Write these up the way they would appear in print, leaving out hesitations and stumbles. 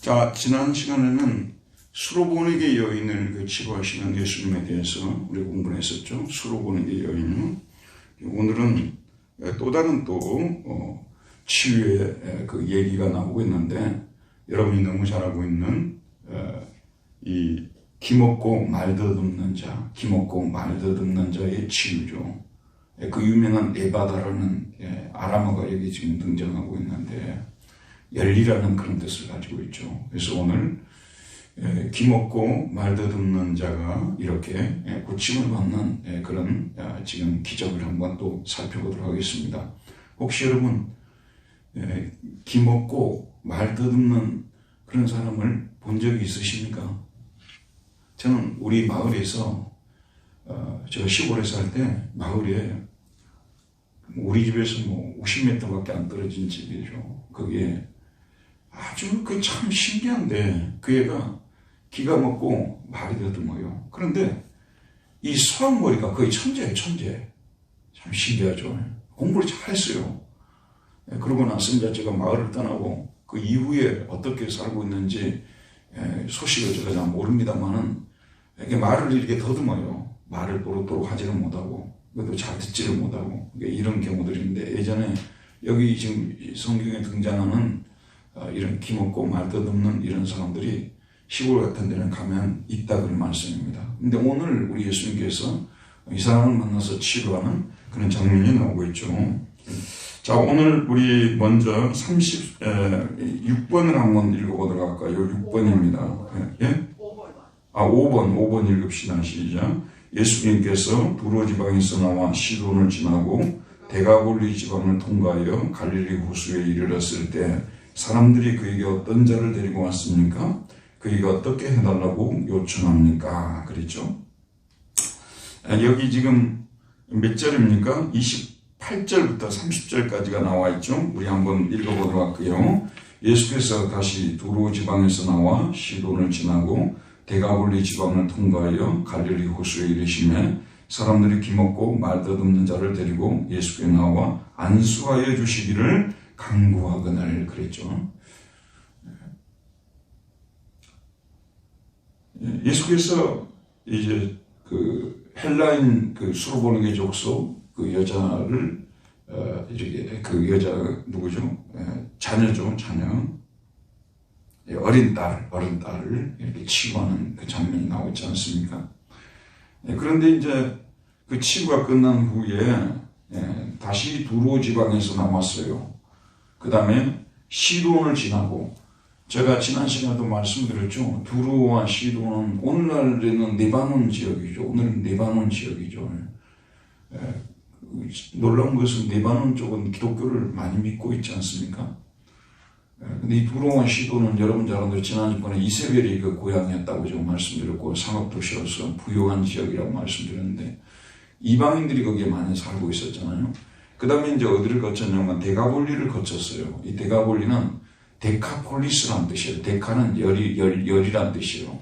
자, 지난 시간에는 수로보내게 여인을 치료하시는 예수님에 대해서 우리 공부를 했었죠. 수로보내게 여인. 오늘은 또 다른 치유의 그 얘기가 나오고 있는데, 여러분이 너무 잘 알고 있는 이 기먹고 말 더듬는 자, 기먹고 말 더듬는 자의 치유죠. 그 유명한 에바다라는 아람어가 여기 지금 등장하고 있는데, 열리라는 그런 뜻을 가지고 있죠. 그래서 오늘 기먹고 말 더듬는 자가 이렇게 고침을 받는 그런 지금 기적을 한번 또 살펴보도록 하겠습니다. 혹시 여러분 기먹고 말 더듬는 그런 사람을 본 적이 있으십니까? 저는 우리 마을에서 제가 시골에 살 때 마을에 우리 집에서 50m밖에 안 떨어진 집이죠. 거기에 아주 참 신기한데 그 애가 기가 먹고 말이 더듬어요. 그런데 이 수학머리가 거의 천재예요, 천재. 참 신기하죠. 공부를 잘했어요. 그러고 나서 이제 제가 마을을 떠나고 그 이후에 어떻게 살고 있는지 소식을 제가 잘 모릅니다만은 이게 말을 이렇게 더듬어요. 말을 또록또록 하지를 못하고 그것도 잘 듣지를 못하고 이런 경우들인데, 예전에 여기 지금 성경에 등장하는 이런 기먹고 말 더듬는 이런 사람들이 시골 같은 데는 가면 있다 그런 말씀입니다. 근데 오늘 우리 예수님께서 이 사람을 만나서 치료하는 그런 장면이 나오고 있죠. 자, 오늘 우리 먼저 36번을 한번 읽어보도록 할까요? 6번입니다. 예? 5번 읽읍시다. 시작. 예수님께서 두로 지방에서 나와 시돈을 지나고 데가볼리 지방을 통과하여 갈릴리 호수에 이르렀을 때 사람들이 그에게 어떤 자를 데리고 왔습니까? 그에게 어떻게 해달라고 요청합니까? 그랬죠. 여기 지금 몇 절입니까? 28절부터 30절까지가 나와 있죠. 우리 한번 읽어보도록 할게요. 예수께서 다시 두로 지방에서 나와 시돈을 지나고 데가볼리 지방을 통과하여 갈릴리 호수에 이르시매 사람들이 기먹고 말 더듬는 자를 데리고 예수께 나와 안수하여 주시기를 간구하거늘 그랬죠. 예수께서 이제 그 헬라인 그 수로보네게 족속 그 여자를 이렇게 그 여자 누구죠? 자녀죠, 자녀. 어린 딸을 이렇게 치유하는 그 장면이 나오고 있지 않습니까? 그런데 이제 그 치유가 끝난 후에 다시 두로 지방에서 나왔어요. 그 다음에 시돈을 지나고, 제가 지난 시간에도 말씀드렸죠. 두로와 시돈은 오늘날에는 레바논 지역이죠. 오늘은 레바논 지역이죠. 놀라운 것은 레바논 쪽은 기독교를 많이 믿고 있지 않습니까? 근데 이 두로와 시돈은 여러분 잘 아는 대로 지난번에 이세벨이 그 고향이었다고 제가 말씀드렸고, 상업도시로서 부유한 지역이라고 말씀드렸는데 이방인들이 거기에 많이 살고 있었잖아요. 그 다음에 이제 어디를 거쳤냐면 데가볼리를 거쳤어요. 이 데가볼리는 데카폴리스라는 뜻이에요. 데카는 열이라는 뜻이에요.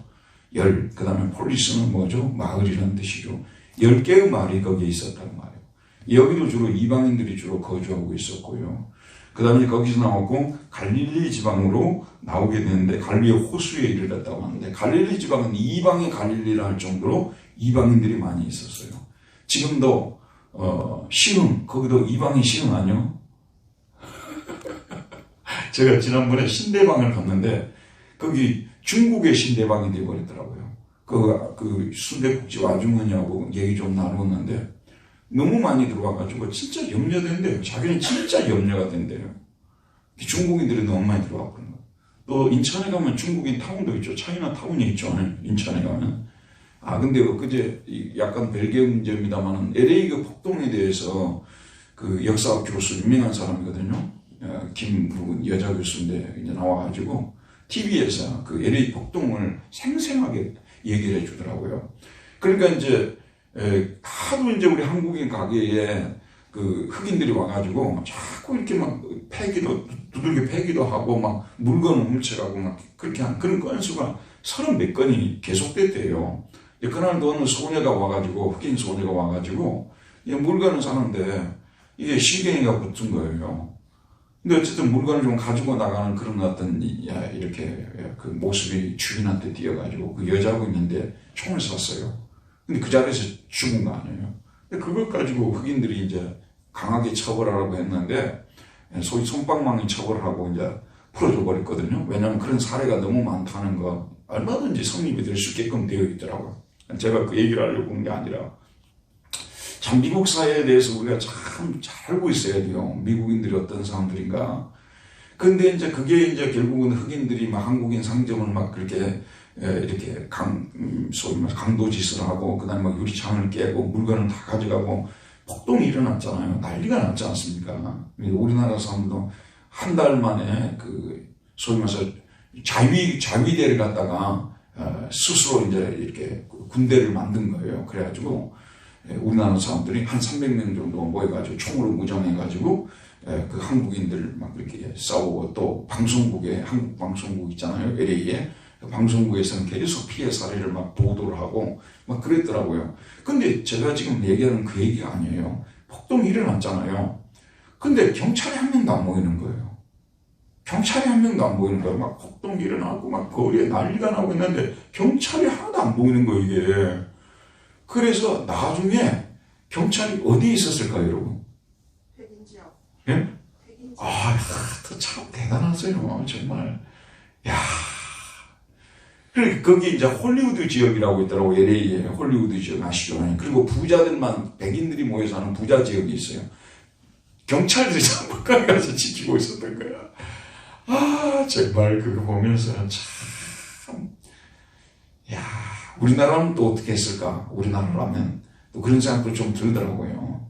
열. 그 다음에 폴리스는 뭐죠? 마을이라는 뜻이죠. 10개의 마을이 거기에 있었다는 말이에요. 여기도 주로 이방인들이 주로 거주하고 있었고요. 그 다음에 거기서 나왔고 갈릴리 지방으로 나오게 되는데 갈릴리 호수에 이르렀다고 하는데, 갈릴리 지방은 이방의 갈릴리라 할 정도로 이방인들이 많이 있었어요. 지금도 시흥, 거기도 이방인 시흥 아니요? 제가 지난번에 신대방을 갔는데 거기 중국의 신대방이 되어버렸더라고요. 그 순대국집 아주머니하고 얘기 좀 나누었는데 너무 많이 들어와가지고 진짜 염려된대요. 자기는 진짜 염려가 된대요. 중국인들이 너무 많이 들어왔거든요. 또 인천에 가면 중국인 타운도 있죠. 차이나 타운이 있죠. 인천에 가면. 근데 엊그제 약간 별개 문제입니다만은 LA 그 폭동에 대해서 그 역사학 교수 유명한 사람이거든요. 김부근 여자 교수인데 이제 나와가지고 TV에서 그 LA 폭동을 생생하게 얘기를 해주더라고요. 그러니까 이제 하도 이제 우리 한국인 가게에 그 흑인들이 와가지고 자꾸 이렇게 막 두들겨 패기도 하고 막 물건을 훔쳐가고 막 그렇게 한 그런 건수가 30몇 건이 계속됐대요. 그날도 어느 소녀가 와가지고, 흑인 소녀가 와가지고 물건을 사는데 이게 시계가 붙은 거예요. 근데 어쨌든 물건을 좀 가지고 나가는 그런 어떤 이렇게 그 모습이 주인한테 띄어가지고 그 여자하고 있는데 총을 쐈어요. 근데 그 자리에서 죽은 거 아니에요. 근데 그것 가지고 흑인들이 이제 강하게 처벌하라고 했는데 소위 솜방망이 처벌을 하고 이제 풀어줘 버렸거든요. 왜냐하면 그런 사례가 너무 많다는 거 얼마든지 성립이 될 수 있게끔 되어 있더라고요. 제가 그 얘기를 하려고 하는 게 아니라 참 미국 사회에 대해서 우리가 참 잘 알고 있어야 돼요. 미국인들이 어떤 사람들인가. 근데 이제 그게 이제 결국은 흑인들이 막 한국인 상점을 막 그렇게 이렇게 소위 말 강도짓을 하고 그다음에 막 유리창을 깨고 물건을 다 가져가고 폭동이 일어났잖아요. 난리가 났지 않습니까? 우리나라 사람도 한 달 만에 그 소위 말해서 자위대를 갖다가 스스로 이제 이렇게 군대를 만든 거예요. 그래가지고 우리나라 사람들이 한 300명 정도 모여가지고 총으로 무장해가지고 그 한국인들 막 이렇게 싸우고 또 방송국에 한국 방송국 있잖아요. LA에 방송국에서는 계속 피해 사례를 막 보도를 하고 막 그랬더라고요. 근데 제가 지금 얘기하는 그 얘기가 아니에요. 폭동이 일어났잖아요. 근데 경찰이 한 명도 안 모이는 거예요. 경찰이 한 명도 안 보이는 거예요. 막 폭동이 일어나고 막 거리에 난리가 나고 있는데 경찰이 하나도 안 보이는 거예요, 이게. 그래서 나중에 경찰이 어디에 있었을까요, 여러분? 백인 지역. 예? 백인 지역. 참 대단하세요, 정말. 야. 그러니까 거기 이제 홀리우드 지역이라고 있더라고, LA에. 홀리우드 지역 아시죠? 그리고 부자들만, 백인들이 모여 사는 부자 지역이 있어요. 경찰들이 전부 거기 가서 지키고 있었던 거야. 정말 그거 보면서 참, 야, 우리나라는 또 어떻게 했을까? 우리나라라면 또 그런 생각도 좀 들더라고요.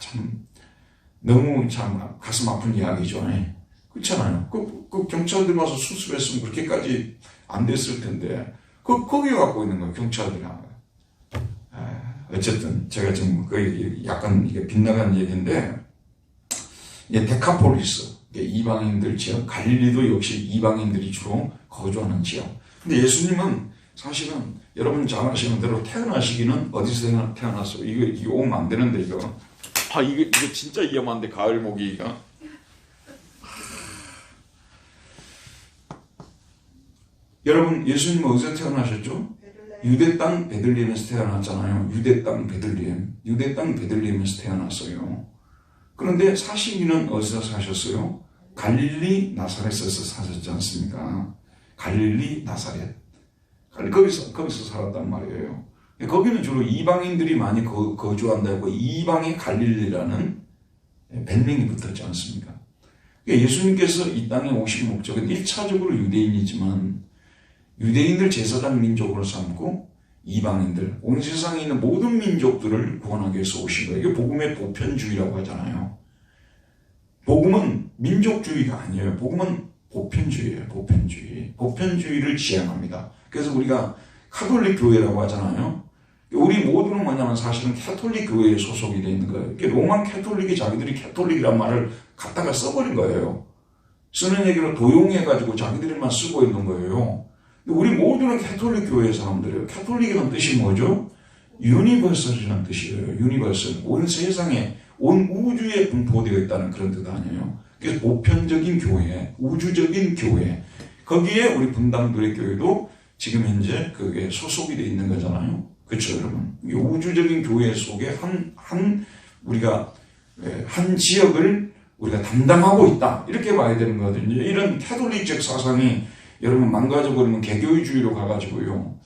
참, 너무 참 가슴 아픈 이야기죠. 그렇잖아요. 그 경찰들 와서 수습했으면 그렇게까지 안 됐을 텐데, 거기 갖고 있는 거예요, 경찰들이. 어쨌든, 제가 지금 거의 약간 이게 빗나간 얘기인데, 데카폴리스. 이방인들 지역, 갈릴리도 역시 이방인들이 주로 거주하는 지역. 근데 예수님은 사실은 여러분 잘 아시는 대로 태어나시기는 어디서 태어났어요? 이거 오면 안 되는데, 이거. 이거 진짜 위험한데, 가을 모기가. 여러분, 예수님은 어디서 태어나셨죠? 유대 땅 베들레헴에서 태어났잖아요. 유대 땅 베들레헴에서 태어났어요. 그런데 사시기는 어디서 사셨어요? 갈릴리 나사렛에서 사셨지 않습니까? 갈릴리 나사렛. 거기서 살았단 말이에요. 거기는 주로 이방인들이 많이 거주한다고 이방의 갈릴리라는 별명이 붙었지 않습니까? 예수님께서 이 땅에 오신 목적은 1차적으로 유대인이지만 유대인들 제사장 민족으로 삼고 이방인들, 온 세상에 있는 모든 민족들을 구원하기 위해서 오신 거예요. 이게 복음의 보편주의라고 하잖아요. 복음은 민족주의가 아니에요. 복음은 보편주의예요. 보편주의를 지향합니다. 그래서 우리가 카톨릭 교회라고 하잖아요. 우리 모두는 뭐냐면 사실은 캐톨릭 교회에 소속이 되어 있는 거예요. 로만 캐톨릭이 자기들이 캐톨릭이란 말을 갖다가 써버린 거예요. 쓰는 얘기를 도용해가지고 자기들만 쓰고 있는 거예요. 우리 모두는 캐톨릭 교회 사람들이에요. 캐톨릭이라는 뜻이 뭐죠? 유니버설이라는 뜻이에요. 유니버설. 온 세상에, 온 우주에 분포되어 있다는 그런 뜻 아니에요. 그래서 보편적인 교회, 우주적인 교회. 거기에 우리 분당교회 교회도 지금 현재 그게 소속이 되어 있는 거잖아요. 그렇죠, 여러분? 우주적인 교회 속에 우리가 한 지역을 우리가 담당하고 있다. 이렇게 봐야 되는 거거든요. 이런 캐톨릭적 사상이 여러분 망가져버리면 개교주의로 가가지고요.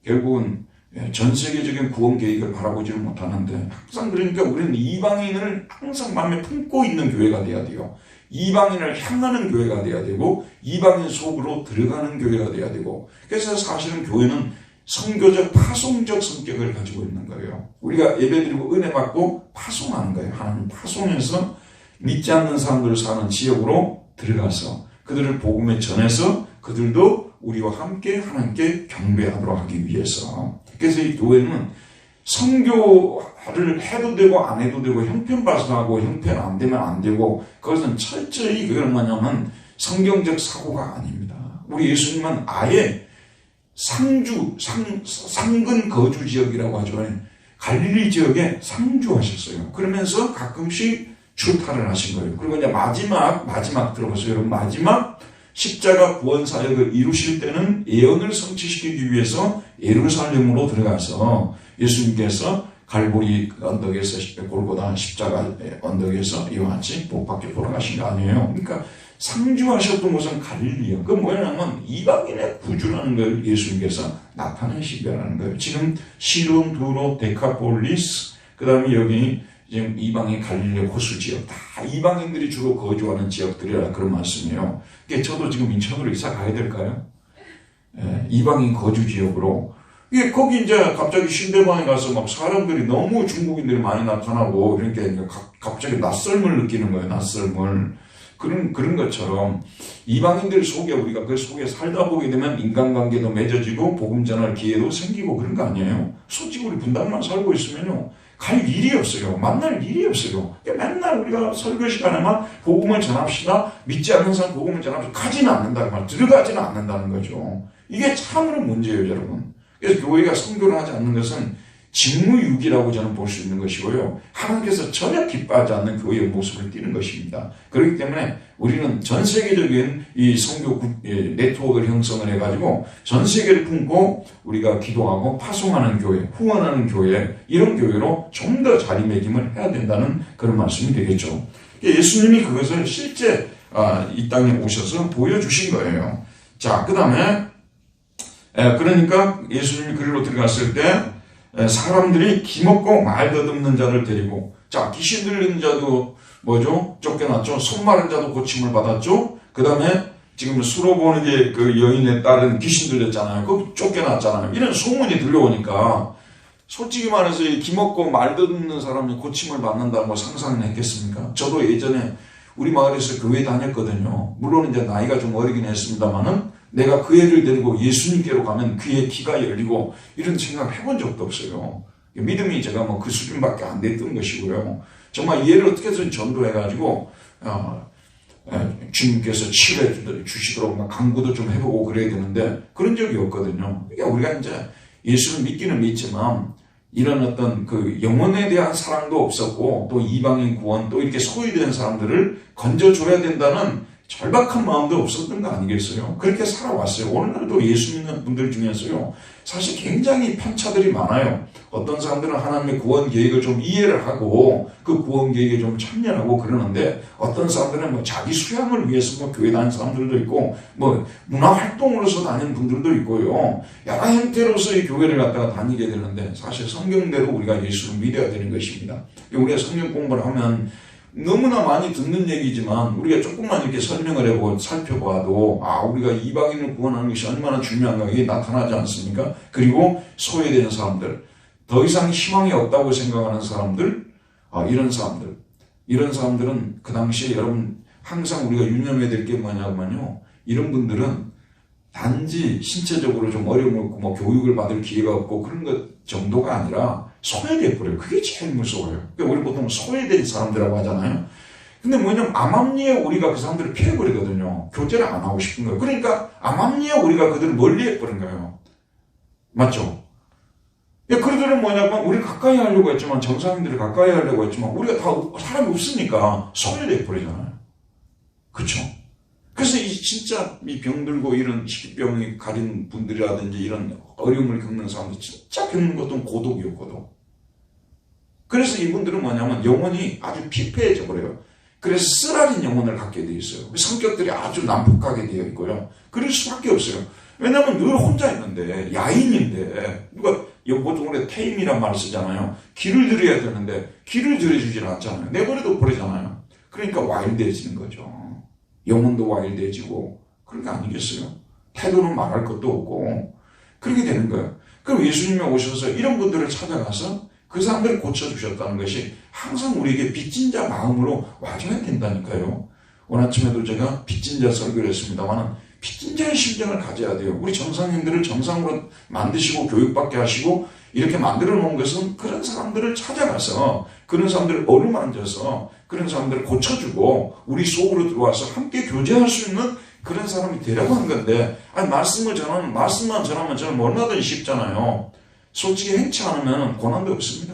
결국은 전 세계적인 구원 계획을 바라보지를 못하는데 항상 그러니까 우리는 이방인을 항상 마음에 품고 있는 교회가 돼야 돼요. 이방인을 향하는 교회가 돼야 되고 이방인 속으로 들어가는 교회가 돼야 되고 그래서 사실은 교회는 선교적 파송적 성격을 가지고 있는 거예요. 우리가 예배드리고 은혜 받고 파송하는 거예요. 하나님 파송해서 믿지 않는 사람들 사는 지역으로 들어가서 그들을 복음에 전해서 그들도 우리와 함께 하나님께 경배하도록 하기 위해서. 그래서 이 교회는 선교를 해도 되고 안 해도 되고 형편 봐서 하고 형편 안 되면 안 되고 그것은 철저히 그건 뭐냐면 성경적 사고가 아닙니다. 우리 예수님은 아예 상근 거주 지역이라고 하죠. 갈릴리 지역에 상주하셨어요. 그러면서 가끔씩 출타를 하신 거예요. 그리고 이제 마지막 들어보세요. 여러분, 마지막 십자가 구원 사역을 이루실 때는 예언을 성취시키기 위해서 예루살렘으로 들어가서 예수님께서 갈보리 언덕에서 골고다 십자가 언덕에서 이와 같이 못 박혀 돌아가신 거 아니에요. 그러니까 상주하셨던 곳은 갈릴리요. 그 뭐냐면 이방인의 구주라는 걸 예수님께서 나타내시려는 거예요. 지금 시론, 두로, 데카폴리스, 그 다음에 여기 지금 이방인 갈릴리 호수 지역, 다 이방인들이 주로 거주하는 지역들이라 그런 말씀이에요. 그러니까 저도 지금 인천으로 이사 가야 될까요? 이방인 거주 지역으로. 이게 거기 이제 갑자기 신대방에 가서 막 사람들이 너무 중국인들이 많이 나타나고 그러니까 갑자기 낯설음을 느끼는 거예요. 낯설음을. 그런 것처럼 이방인들 속에 우리가 그 속에 살다 보게 되면 인간관계도 맺어지고 복음 전할 기회도 생기고 그런 거 아니에요. 솔직히 우리 분당만 살고 있으면요. 갈 일이 없어요. 만날 일이 없어요. 맨날 우리가 설교 시간에만 복음을 전합시다. 믿지 않는 사람 복음을 전합시다. 가지는 않는다는 말, 들어가지는 않는다는 거죠. 이게 참으로 문제예요, 여러분. 그래서 교회가 선교를 하지 않는 것은 직무유기라고 저는 볼 수 있는 것이고요. 하나님께서 전혀 기뻐하지 않는 교회의 모습을 띠는 것입니다. 그렇기 때문에 우리는 전 세계적인 이 선교 네트워크를 형성을 해가지고 전 세계를 품고 우리가 기도하고 파송하는 교회, 후원하는 교회, 이런 교회로 좀 더 자리매김을 해야 된다는 그런 말씀이 되겠죠. 예수님이 그것을 실제 이 땅에 오셔서 보여주신 거예요. 자, 그 다음에 그러니까 예수님이 그리로 들어갔을 때 사람들이 기먹고 말 더듬는 자를 데리고, 자, 귀신 들리는 자도 뭐죠? 쫓겨났죠. 손 마른 자도 고침을 받았죠. 그 다음에 지금 수로보는 그 여인의 딸은 귀신 들렸잖아요. 그 쫓겨났잖아요. 이런 소문이 들려오니까 솔직히 말해서 이 기먹고 말 더듬는 사람이 고침을 받는다고 상상은 했겠습니까? 저도 예전에 우리 마을에서 교회 다녔거든요. 물론 이제 나이가 좀 어리긴 했습니다만은 내가 그 애를 데리고 예수님께로 가면 그의 귀가 열리고 이런 생각 해본 적도 없어요. 믿음이 제가 뭐 그 수준밖에 안 됐던 것이고요. 정말 이 애를 어떻게든 전도해가지고 주님께서 치료해 주시도록 막 강구도 좀 해보고 그래야 되는데 그런 적이 없거든요. 그러니까 우리가 이제 예수를 믿기는 믿지만 이런 어떤 그 영혼에 대한 사랑도 없었고 또 이방인 구원 또 이렇게 소외된 사람들을 건져줘야 된다는 절박한 마음도 없었던 거 아니겠어요? 그렇게 살아왔어요. 오늘날도 예수 믿는 분들 중에서요. 사실 굉장히 편차들이 많아요. 어떤 사람들은 하나님의 구원 계획을 좀 이해를 하고 그 구원 계획에 좀 참여하고 그러는데 어떤 사람들은 뭐 자기 수양을 위해서 뭐 교회 다니는 사람들도 있고 뭐 문화활동으로서 다니는 분들도 있고요. 여러 형태로서 이 교회를 갖다가 다니게 되는데 사실 성경대로 우리가 예수를 믿어야 되는 것입니다. 우리가 성경 공부를 하면 너무나 많이 듣는 얘기지만 우리가 조금만 이렇게 설명을 해보고 살펴봐도 우리가 이방인을 구원하는 것이 얼마나 중요한가 이게 나타나지 않습니까? 그리고 소외된 사람들, 더 이상 희망이 없다고 생각하는 사람들, 이런 사람들은 그 당시에 여러분 항상 우리가 유념해야 될 게 뭐냐면요. 이런 분들은 단지 신체적으로 좀 어려움이 없고 뭐 교육을 받을 기회가 없고 그런 것 정도가 아니라 소외돼 버려요. 그게 제일 무서워요. 그러니까 우리 보통 소외된 사람들이라고 하잖아요. 근데 뭐냐면 암암리에 우리가 그 사람들을 피해버리거든요. 교제를 안 하고 싶은 거예요. 그러니까 암암리에 우리가 그들을 멀리 해버린 거예요. 맞죠? 그들은 뭐냐면 우리 가까이 하려고 했지만 정상인들을 가까이 하려고 했지만 우리가 다 사람이 없으니까 소외돼 버리잖아요. 그렇죠? 그래서 진짜 이 병들고 이런 희귀병이 가진 분들이라든지 이런 어려움을 겪는 사람들 진짜 겪는 것도 고독이요, 고독. 그래서 이분들은 뭐냐면 영혼이 아주 피폐해져 버려요. 그래서 쓰라린 영혼을 갖게 돼 있어요. 성격들이 아주 난폭하게 되어 있고요. 그럴 수밖에 없어요. 왜냐하면 늘 혼자 있는데 야인인데 누가 보통 우리가 태임이란 말을 쓰잖아요. 길을 들여야 되는데 길을 들여주질 않잖아요. 내버려도 버리잖아요. 그러니까 와일드해지는 거죠. 영혼도 와일드해지고 그런 거 아니겠어요? 태도는 말할 것도 없고 그렇게 되는 거예요. 그럼 예수님이 오셔서 이런 분들을 찾아가서 그 사람들을 고쳐주셨다는 것이 항상 우리에게 빚진 자 마음으로 와줘야 된다니까요. 오늘 아침에도 제가 빚진 자 설교를 했습니다만 빚진 자의 심정을 가져야 돼요. 우리 정상인들을 정상으로 만드시고 교육받게 하시고 이렇게 만들어 놓은 것은 그런 사람들을 찾아가서 그런 사람들을 어루만져서 그런 사람들을 고쳐주고 우리 속으로 들어와서 함께 교제할 수 있는 그런 사람이 되려고 한 건데 말씀만 전하면 저는 얼마든지 쉽잖아요. 솔직히 행치 않으면 고난도 없습니다.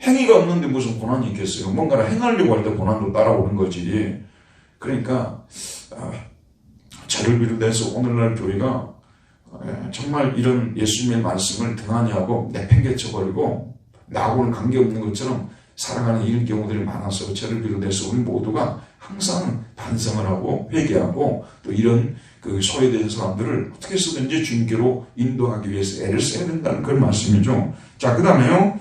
행위가 없는데 무슨 고난이 있겠어요? 뭔가를 행하려고 할 때 고난도 따라오는 거지. 그러니까 저를 비롯해서 오늘날 교회가 정말 이런 예수님의 말씀을 등한히 하고 내팽개쳐버리고 나하고는 관계없는 것처럼 살아가는 이런 경우들이 많아서 저를 비롯해서 우리 모두가 항상 반성을 하고 회개하고 또 이런 그 소외된 사람들을 어떻게 해서든지 주님께로 인도하기 위해서 애를 써야 된다는 그런 말씀이죠. 자, 그 다음에요.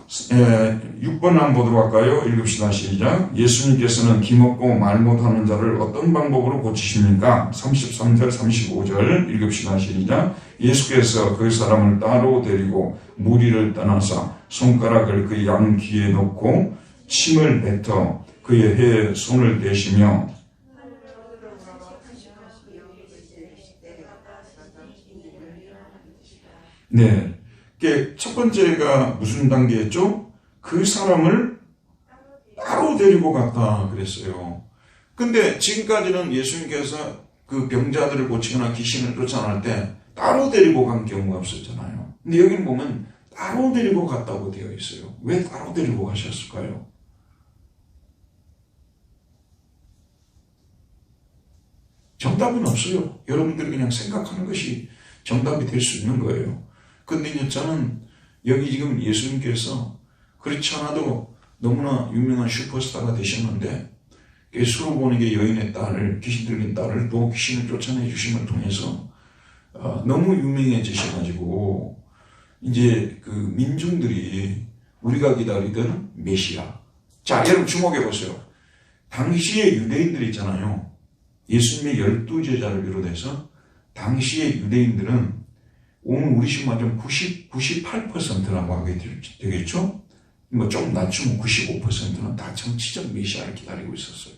6번 한번 보도록 할까요? 읽읍시다. 시작. 예수님께서는 기먹고 말 못하는 자를 어떤 방법으로 고치십니까? 33절 35절 읽읍시다. 시작. 예수께서 그 사람을 따로 데리고 무리를 떠나서 손가락을 그 양 귀에 놓고 침을 뱉어 그의 혀에 손을 대시며 네. 첫 번째가 무슨 단계였죠? 그 사람을 따로 데리고 갔다 그랬어요. 근데 지금까지는 예수님께서 그 병자들을 고치거나 귀신을 쫓아낼 때 따로 데리고 간 경우가 없었잖아요. 근데 여기는 보면 따로 데리고 갔다고 되어 있어요. 왜 따로 데리고 가셨을까요? 정답은 없어요. 여러분들이 그냥 생각하는 것이 정답이 될 수 있는 거예요. 근데 저는 여기 지금 예수님께서 그렇지 않아도 너무나 유명한 슈퍼스타가 되셨는데 수로보니게 여인의 딸을 귀신 들린 딸을 또 귀신을 쫓아내 주심을 통해서 너무 유명해지셔가지고 이제 그 민중들이 우리가 기다리던 메시아. 자, 여러분 주목해 보세요. 당시의 유대인들 있잖아요. 예수님의 12제자를 비롯해서 당시의 유대인들은 오늘 우리식으로 말하면 98%라고 하게 되겠죠? 뭐 좀 낮추면 95%는 다 정치적 메시아를 기다리고 있었어요.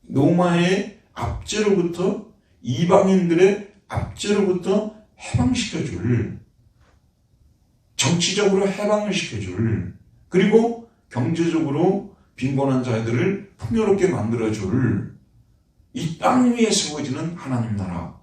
로마의 압제로부터 이방인들의 압제로부터 해방시켜줄, 정치적으로 해방을 시켜줄, 그리고 경제적으로 빈곤한 자들을 풍요롭게 만들어줄 이 땅 위에 세워지는 하나님 나라.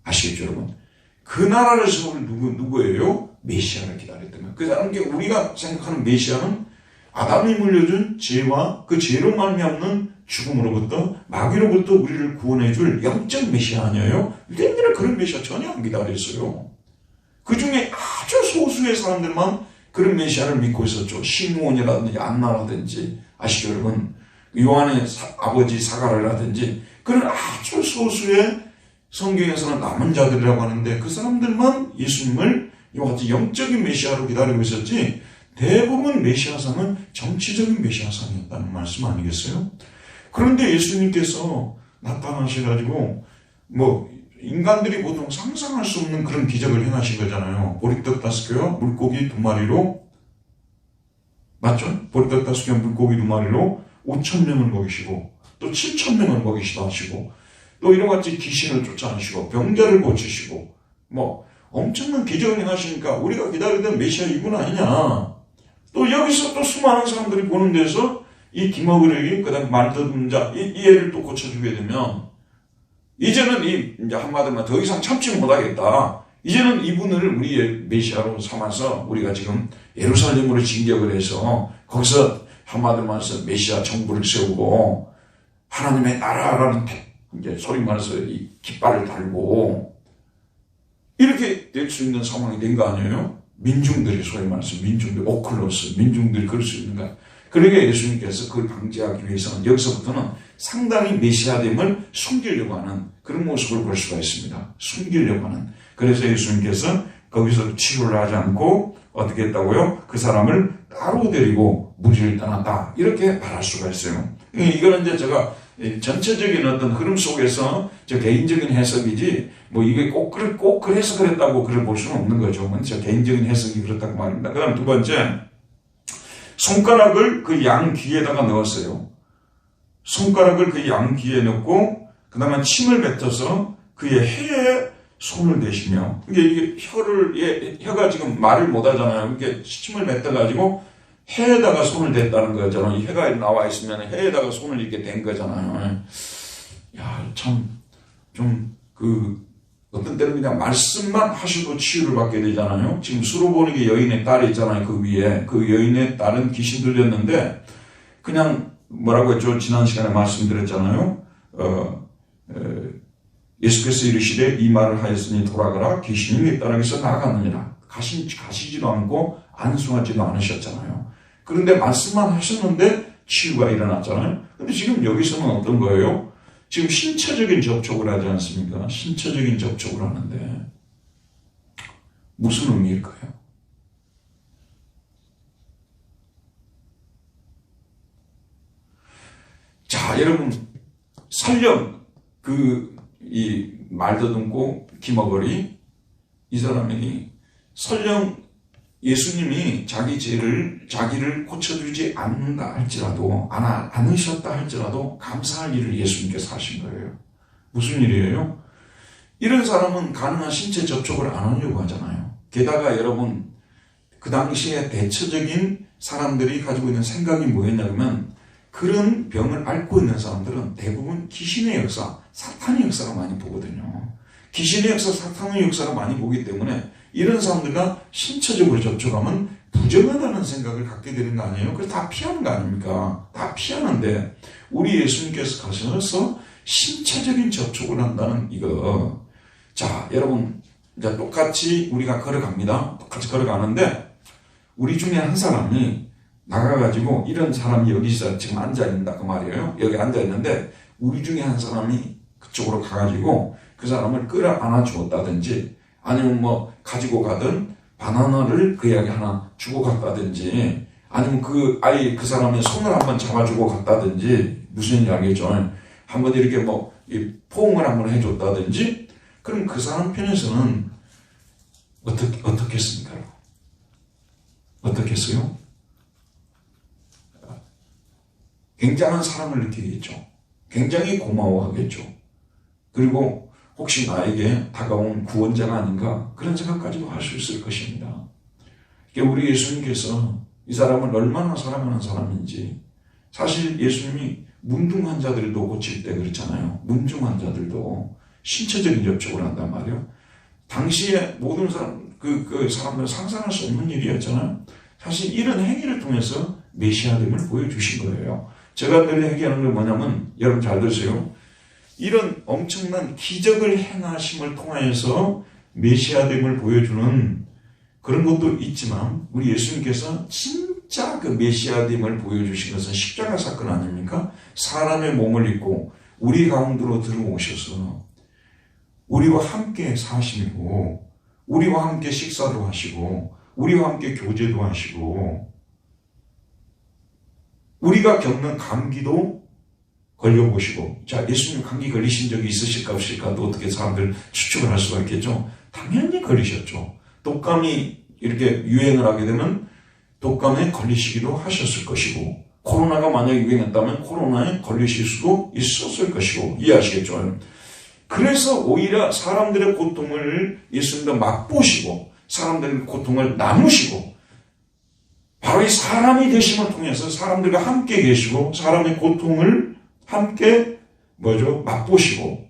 아시겠죠, 여러분? 그 나라를 세울 누구예요? 메시아를 기다렸던 거예요. 그 사람, 우리가 생각하는 메시아는 아담이 물려준 죄와 그 죄로 말미암는 죽음으로부터 마귀로부터 우리를 구원해줄 영적 메시아 아니에요? 유대인들은 그런 메시아 전혀 안 기다렸어요. 그 중에 아주 소수의 사람들만 그런 메시아를 믿고 있었죠. 시므온이라든지 안나라든지, 아시죠, 여러분? 요한의 아버지 사가랴라든지 그런 아주 소수의 성경에서는 남은 자들이라고 하는데 그 사람들만 예수님을 이와 같이 영적인 메시아로 기다리고 있었지 대부분 메시아상은 정치적인 메시아상이었다는 말씀 아니겠어요? 그런데 예수님께서 나타나셔가지고 뭐 인간들이 보통 상상할 수 없는 그런 기적을 행하신 거잖아요. 보리떡 5개와 물고기 2마리로, 맞죠? 보리떡 5개와 물고기 2마리로 5,000명을 먹이시고 또 7,000명을 먹이시다 하시고 또 이런 같이 귀신을 쫓아내시고 병자를 고치시고 뭐 엄청난 기적을 행하시니까 우리가 기다리던 메시아 이분 아니냐. 또 여기서 또 수많은 사람들이 보는 데서 이 기머그레기 그다음 말더듬 자 이 애를 또 고쳐주게 되면 이제는 이제 한마디로 더 이상 참지 못하겠다. 이제는 이분을 우리의 메시아로 삼아서 우리가 지금 예루살렘으로 진격을 해서 거기서 한마디로 말해서 메시아 정부를 세우고 하나님의 나라라는 이제 소위 말해서 이 깃발을 달고 이렇게 될 수 있는 상황이 된 거 아니에요? 민중들이 소위 말해서 민중들 오클로스 민중들이 그럴 수 있는 거야. 그러니까 예수님께서 그걸 방지하기 위해서는 여기서부터는 상당히 메시아됨을 숨기려고 하는 그런 모습을 볼 수가 있습니다. 숨기려고 하는. 그래서 예수님께서 거기서 치료를 하지 않고 어떻게 했다고요? 그 사람을 따로 데리고 무리를 떠났다. 이렇게 말할 수가 있어요. 이거는 이제 제가 전체적인 어떤 흐름 속에서 저 개인적인 해석이지 뭐 이게 꼭 그래서 그랬다고 그걸 볼 수는 없는 거죠. 저 개인적인 해석이 그렇다고 말입니다. 그 다음 두 번째, 손가락을 그 양 귀에다가 넣었어요. 손가락을 그 양 귀에 넣고 그 다음에 침을 뱉어서 그의 혀에 손을 대시며 이게 혀가 지금 말을 못 하잖아요. 이렇게 침을 뱉어가지고 혀에다가 손을 댔다는 거잖아요. 혀가 나와 있으면 혀에다가 손을 이렇게 댄 거잖아요. 야, 참, 좀, 어떤 때는 그냥 말씀만 하셔도 치유를 받게 되잖아요. 지금 수로보니게 여인의 딸이 있잖아요. 그 위에. 그 여인의 딸은 귀신 들렸는데 그냥 뭐라고 했죠? 지난 시간에 말씀드렸잖아요. 예수께서 이르시되 이 말을 하였으니 돌아가라. 귀신이 내 딸에게서 나아갔느니라. 가시지도 않고 안수하지도 않으셨잖아요. 그런데 말씀만 하셨는데 치유가 일어났잖아요. 근데 지금 여기서는 어떤 거예요? 지금 신체적인 접촉을 하지 않습니까? 신체적인 접촉을 하는데 무슨 의미일까요? 자, 여러분, 설령 이 말더듬고 기머거리 이 사람이 설령 예수님이 자기를 고쳐주지 않는다 할지라도 않으셨다 할지라도 감사할 일을 예수님께서 하신 거예요. 무슨 일이에요? 이런 사람은 가능한 신체 접촉을 안 하려고 하잖아요. 게다가 여러분 그 당시에 대체적인 사람들이 가지고 있는 생각이 뭐였냐면 그런 병을 앓고 있는 사람들은 대부분 귀신의 역사, 사탄의 역사를 많이 보거든요. 귀신의 역사, 사탄의 역사를 많이 보기 때문에 이런 사람들과 신체적으로 접촉하면 부정하다는 생각을 갖게 되는 거 아니에요? 그래서 다 피하는 거 아닙니까? 다 피하는데 우리 예수님께서 가셔서 신체적인 접촉을 한다는 이거. 자, 여러분 이제 똑같이 우리가 걸어갑니다. 똑같이 걸어가는데 우리 중에 한 사람이 나가가지고 이런 사람이 여기서 지금 앉아있는다 그 말이에요. 여기 앉아있는데 우리 중에 한 사람이 그쪽으로 가가지고 그 사람을 끌어안아 주었다든지 아니면 뭐 가지고 가든 바나나를 그에게 하나 주고 갔다든지 아니면 그 사람의 손을 한번 잡아주고 갔다든지 무슨 이야기죠? 한번 이렇게 뭐 포옹을 한번 해줬다든지 그럼 그 사람 편에서는 어떻겠습니까? 어떻겠어요? 굉장한 사랑을 느끼겠죠. 굉장히 고마워하겠죠. 그리고 혹시 나에게 다가온 구원자가 아닌가 그런 생각까지도 할 수 있을 것입니다. 우리 예수님께서 이 사람을 얼마나 사랑하는 사람인지 사실 예수님이 문둥 환자들도 고칠 때 그렇잖아요. 문둥 환자들도 신체적인 접촉을 한단 말이에요. 당시에 모든 사람들은 상상할 수 없는 일이었잖아요. 사실 이런 행위를 통해서 메시아됨을 보여주신 거예요. 제가 늘 얘기하는 건 뭐냐면 여러분 잘 들으세요. 이런 엄청난 기적을 행하심을 통하여서 메시아됨을 보여주는 그런 것도 있지만 우리 예수님께서 진짜 그 메시아됨을 보여주신 것은 십자가 사건 아닙니까? 사람의 몸을 입고 우리 가운데로 들어오셔서 우리와 함께 사시고 우리와 함께 식사도 하시고 우리와 함께 교제도 하시고 우리가 겪는 감기도 걸려보시고 자 예수님 감기 걸리신 적이 있으실까 없으실까 또 어떻게 사람들 추측을 할 수가 있겠죠. 당연히 걸리셨죠. 독감이 이렇게 유행을 하게 되면 독감에 걸리시기도 하셨을 것이고 코로나가 만약에 유행했다면 코로나에 걸리실 수도 있었을 것이고 이해하시겠죠. 그래서 오히려 사람들의 고통을 예수님도 맛보시고 사람들의 고통을 나누시고 바로 이 사람이 되심을 통해서 사람들과 함께 계시고 사람의 고통을 함께 맛보시고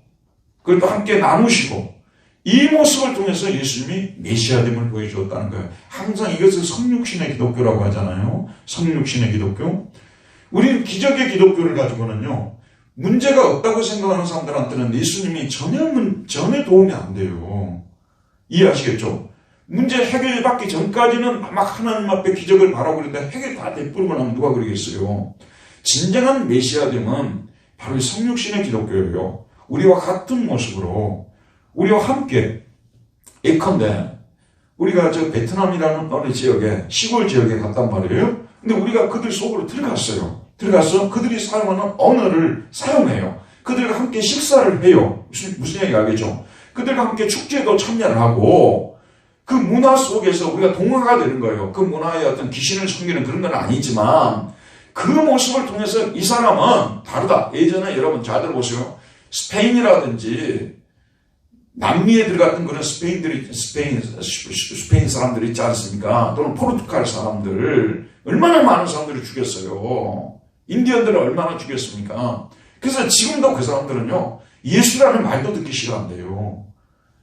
그걸 또 함께 나누시고 이 모습을 통해서 예수님이 메시아됨을 보여주었다는 거예요. 항상 이것을 성육신의 기독교라고 하잖아요. 성육신의 기독교. 우리는 기적의 기독교를 가지고는요. 문제가 없다고 생각하는 사람들한테는 예수님이 전혀 도움이 안 돼요. 이해하시겠죠? 문제 해결받기 전까지는 막 하나님 앞에 기적을 바라고 그러는데 해결 다 되풀고 나면 누가 그러겠어요? 진정한 메시아됨은 바로 이 성육신의 기독교예요. 우리와 같은 모습으로 우리와 함께 예컨대 우리가 저 베트남이라는 어느 지역에 시골 지역에 갔단 말이에요. 근데 우리가 그들 속으로 들어가서 그들이 사용하는 언어를 사용해요. 그들과 함께 식사를 해요. 무슨 얘기 알겠죠? 그들과 함께 축제도 참여를 하고 그 문화 속에서 우리가 동화가 되는 거예요. 그 문화의 어떤 귀신을 섬기는 그런 건 아니지만 그 모습을 통해서 이 사람은 다르다. 예전에 여러분 잘 들어보세요. 스페인이라든지 남미에 들어갔던 그런 스페인 사람들이 있지 않습니까? 또는 포르투갈 사람들 얼마나 많은 사람들을 죽였어요. 인디언들을 얼마나 죽였습니까? 그래서 지금도 그 사람들은요 예수라는 말도 듣기 싫어한대요.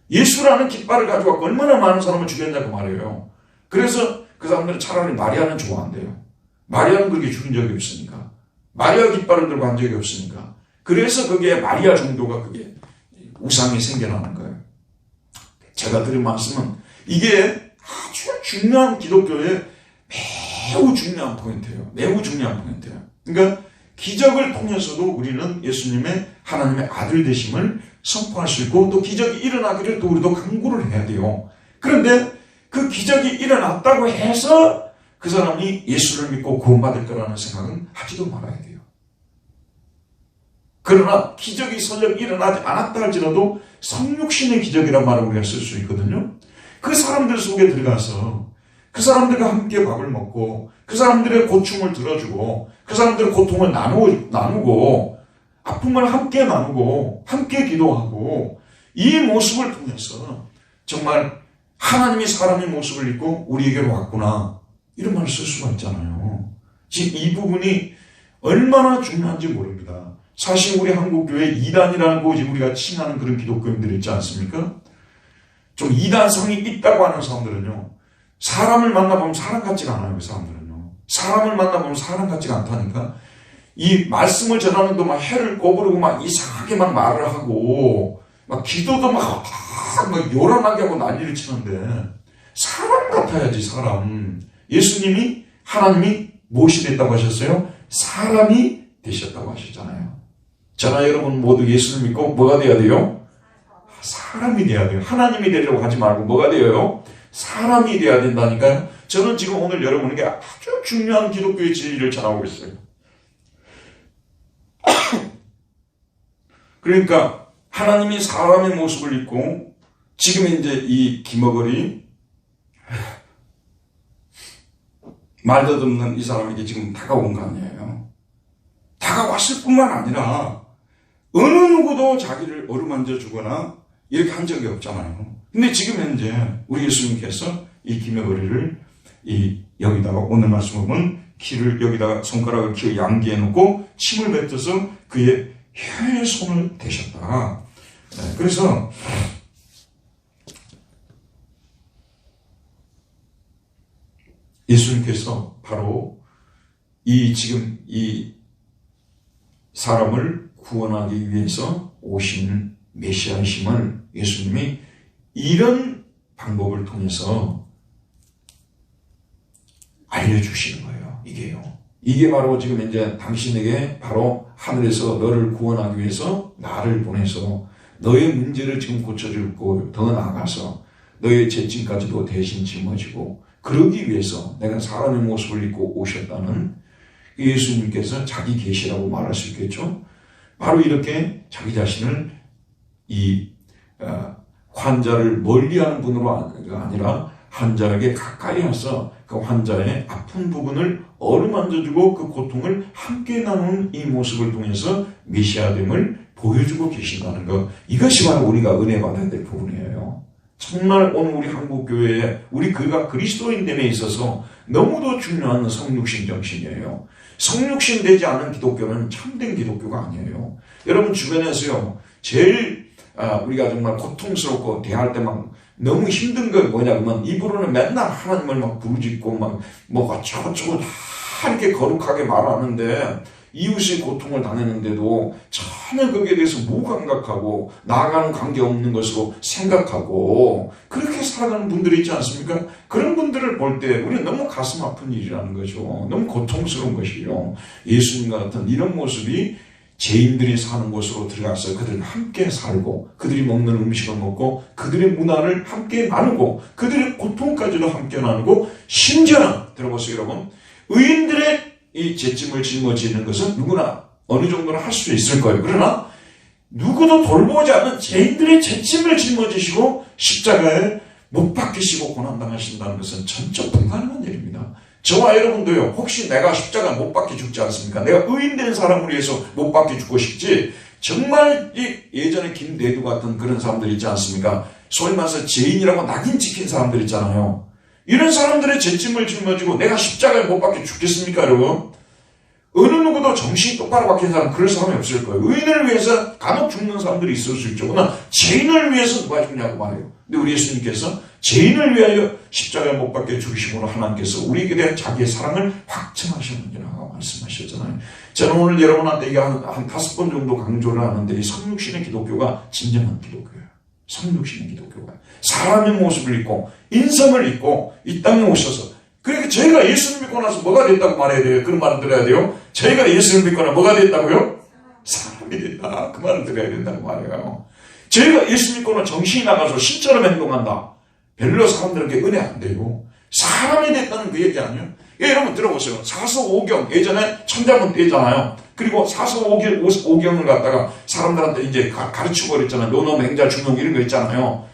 예수라는 깃발을 가져갖고 얼마나 많은 사람을 죽였냐고 말이에요. 그래서 그 사람들은 차라리 마리아는 좋아한대요. 마리아는 그렇게 죽인 적이 없으니까. 마리아 깃발을 들고 한 적이 없으니까. 그래서 그게 마리아 종교가 그게 우상이 생겨나는 거예요. 제가 드린 말씀은 이게 아주 중요한 기독교의 매우 중요한 포인트예요. 매우 중요한 포인트예요. 그러니까 기적을 통해서도 우리는 예수님의 하나님의 아들 되심을 선포할 수 있고 또 기적이 일어나기를 또 우리도 간구를 해야 돼요. 그런데 그 기적이 일어났다고 해서 그 사람이 예수를 믿고 구원받을 거라는 생각은 하지도 말아야 돼요. 그러나 기적이 설령 일어나지 않았다 할지라도 성육신의 기적이란 말을 우리가 쓸 수 있거든요. 그 사람들 속에 들어가서 그 사람들과 함께 밥을 먹고 그 사람들의 고충을 들어주고 그 사람들의 고통을 나누고 아픔을 함께 나누고 함께 기도하고 이 모습을 통해서 정말 하나님이 사람의 모습을 입고 우리에게로 왔구나 이런 말을 쓸 수가 있잖아요. 지금 이 부분이 얼마나 중요한지 모릅니다. 사실 우리 한국교회 이단이라고 우리가 칭하는 그런 기독교인들 있지 않습니까? 좀 이단성이 있다고 하는 사람들은요. 사람을 만나보면 사람 같지가 않아요. 그 사람들은요. 사람을 만나보면 사람 같지가 않다니까. 이 말씀을 전하는데 막 해를 꼬부르고 막 이상하게 막 말을 하고 막 기도도 막 요란하게 하고 난리를 치는데 사람 같아야지 사람. 예수님이 하나님이 무엇이 됐다고 하셨어요? 사람이 되셨다고 하셨잖아요. 저나 여러분 모두 예수를 믿고 뭐가 돼야 돼요? 사람이 돼야 돼요. 하나님이 되려고 하지 말고 뭐가 돼요? 사람이 돼야 된다니까요. 저는 지금 오늘 여러분에게 아주 중요한 기독교의 진리를 전하고 있어요. 그러니까 하나님이 사람의 모습을 입고 지금 이제 이 기머거리 말도 없는 이 사람에게 지금 다가온 거 아니에요. 다가왔을 뿐만 아니라 어느 누구도 자기를 어루만져 주거나 이렇게 한 적이 없잖아요. 근데 지금 현재 우리 예수님께서 이 기머거리를 여기다가 오늘 말씀 보면 키를 여기다가 손가락을 키 양귀에 놓고 침을 뱉어서 그의 혀에 손을 대셨다. 그래서 예수님께서 바로 지금 이 사람을 구원하기 위해서 오신 메시아이심을 예수님이 이런 방법을 통해서 알려주시는 거예요. 이게 바로 지금 이제 당신에게 바로 하늘에서 너를 구원하기 위해서 나를 보내서 너의 문제를 지금 고쳐주고 더 나아가서 너의 죄짐까지도 대신 짊어지고 그러기 위해서 내가 사람의 모습을 입고 오셨다는 예수님께서 자기 계시라고 말할 수 있겠죠. 바로 이렇게 자기 자신을 환자를 멀리하는 분으로 아니라 환자에게 가까이 와서 그 환자의 아픈 부분을 어루만져주고 그 고통을 함께 나누는 이 모습을 통해서 메시아됨을 보여주고 계신다는 것. 이것이 바로 우리가 은혜 받아야 될 부분이에요. 정말 오늘 우리 한국교회에 우리 그가 그리스도인됨에 있어서 너무도 중요한 성육신 정신이에요. 성육신 되지 않은 기독교는 참된 기독교가 아니에요. 여러분 주변에서요. 제일 우리가 정말 고통스럽고 대할 때 막 너무 힘든 건 뭐냐면 입으로는 맨날 하나님을 막 부르짖고 막 뭐가 저쩌고 다 이렇게 거룩하게 말하는데 이웃의 고통을 당했는데도 전혀 거기에 대해서 무감각하고 나아가는 관계없는 것으로 생각하고 그렇게 살아가는 분들이 있지 않습니까? 그런 분들을 볼 때 우리는 너무 가슴 아픈 일이라는 거죠. 너무 고통스러운 것이요. 예수님과 같은 이런 모습이 죄인들이 사는 곳으로 들어가서 그들과 함께 살고 그들이 먹는 음식을 먹고 그들의 문화를 함께 나누고 그들의 고통까지도 함께 나누고 심지어는 들어보세요 여러분. 의인들의 이 죄짐을 짊어지는 것은 누구나 어느 정도는 할 수 있을 거예요. 그러나 누구도 돌보지 않은 죄인들의 죄짐을 짊어지시고 십자가에 못 박히시고 고난당하신다는 것은 전적 불가능한 일입니다. 저와 여러분도요. 혹시 내가 십자가 못 박혀 죽지 않습니까? 내가 의인된 사람을 위해서 못 박혀 죽고 싶지. 정말 예전에 김대두 같은 그런 사람들 있지 않습니까? 소위 말해서 죄인이라고 낙인 찍힌 사람들 있잖아요. 이런 사람들의 죄짐을 짊어지고 내가 십자가에 못 박혀 죽겠습니까 여러분? 어느 누구도 정신이 똑바로 박힌 사람 그럴 사람이 없을 거예요. 의인을 위해서 간혹 죽는 사람들이 있을 수 있죠. 그러나 죄인을 위해서 누가 죽냐고 말해요. 근데 우리 예수님께서 죄인을 위하여 십자가에 못 박혀 죽으심으로 하나님께서 우리에게 대한 자기의 사랑을 확증하셨느니라 말씀하셨잖아요. 저는 오늘 여러분한테 이게 한 5번 정도 강조를 하는데 이 성육신의 기독교가 진정한 기독교예요. 성육신의 기독교가 사람의 모습을 입고 인성을 입고 이 땅에 오셔서, 그러니까 저희가 예수를 믿고 나서 뭐가 됐다고 말해야 돼요? 그런 말을 들어야 돼요. 저희가 예수를 믿고 나서 뭐가 됐다고요? 사람이 됐다. 그 말을 들어야 된다고 말해요. 저희가 예수 믿고 나서 정신이 나가서 신처럼 행동한다. 별로 사람들에게 은혜 안 돼요. 사람이 됐다는 그 얘기 아니에요? 예, 여러분 들어보세요. 사서오경 예전에 천자문 때잖아요. 그리고 사서오경을 갖다가 사람들한테 이제 가르치고 그랬잖아요. 노노, 맹자, 중용 이런 거 있잖아요.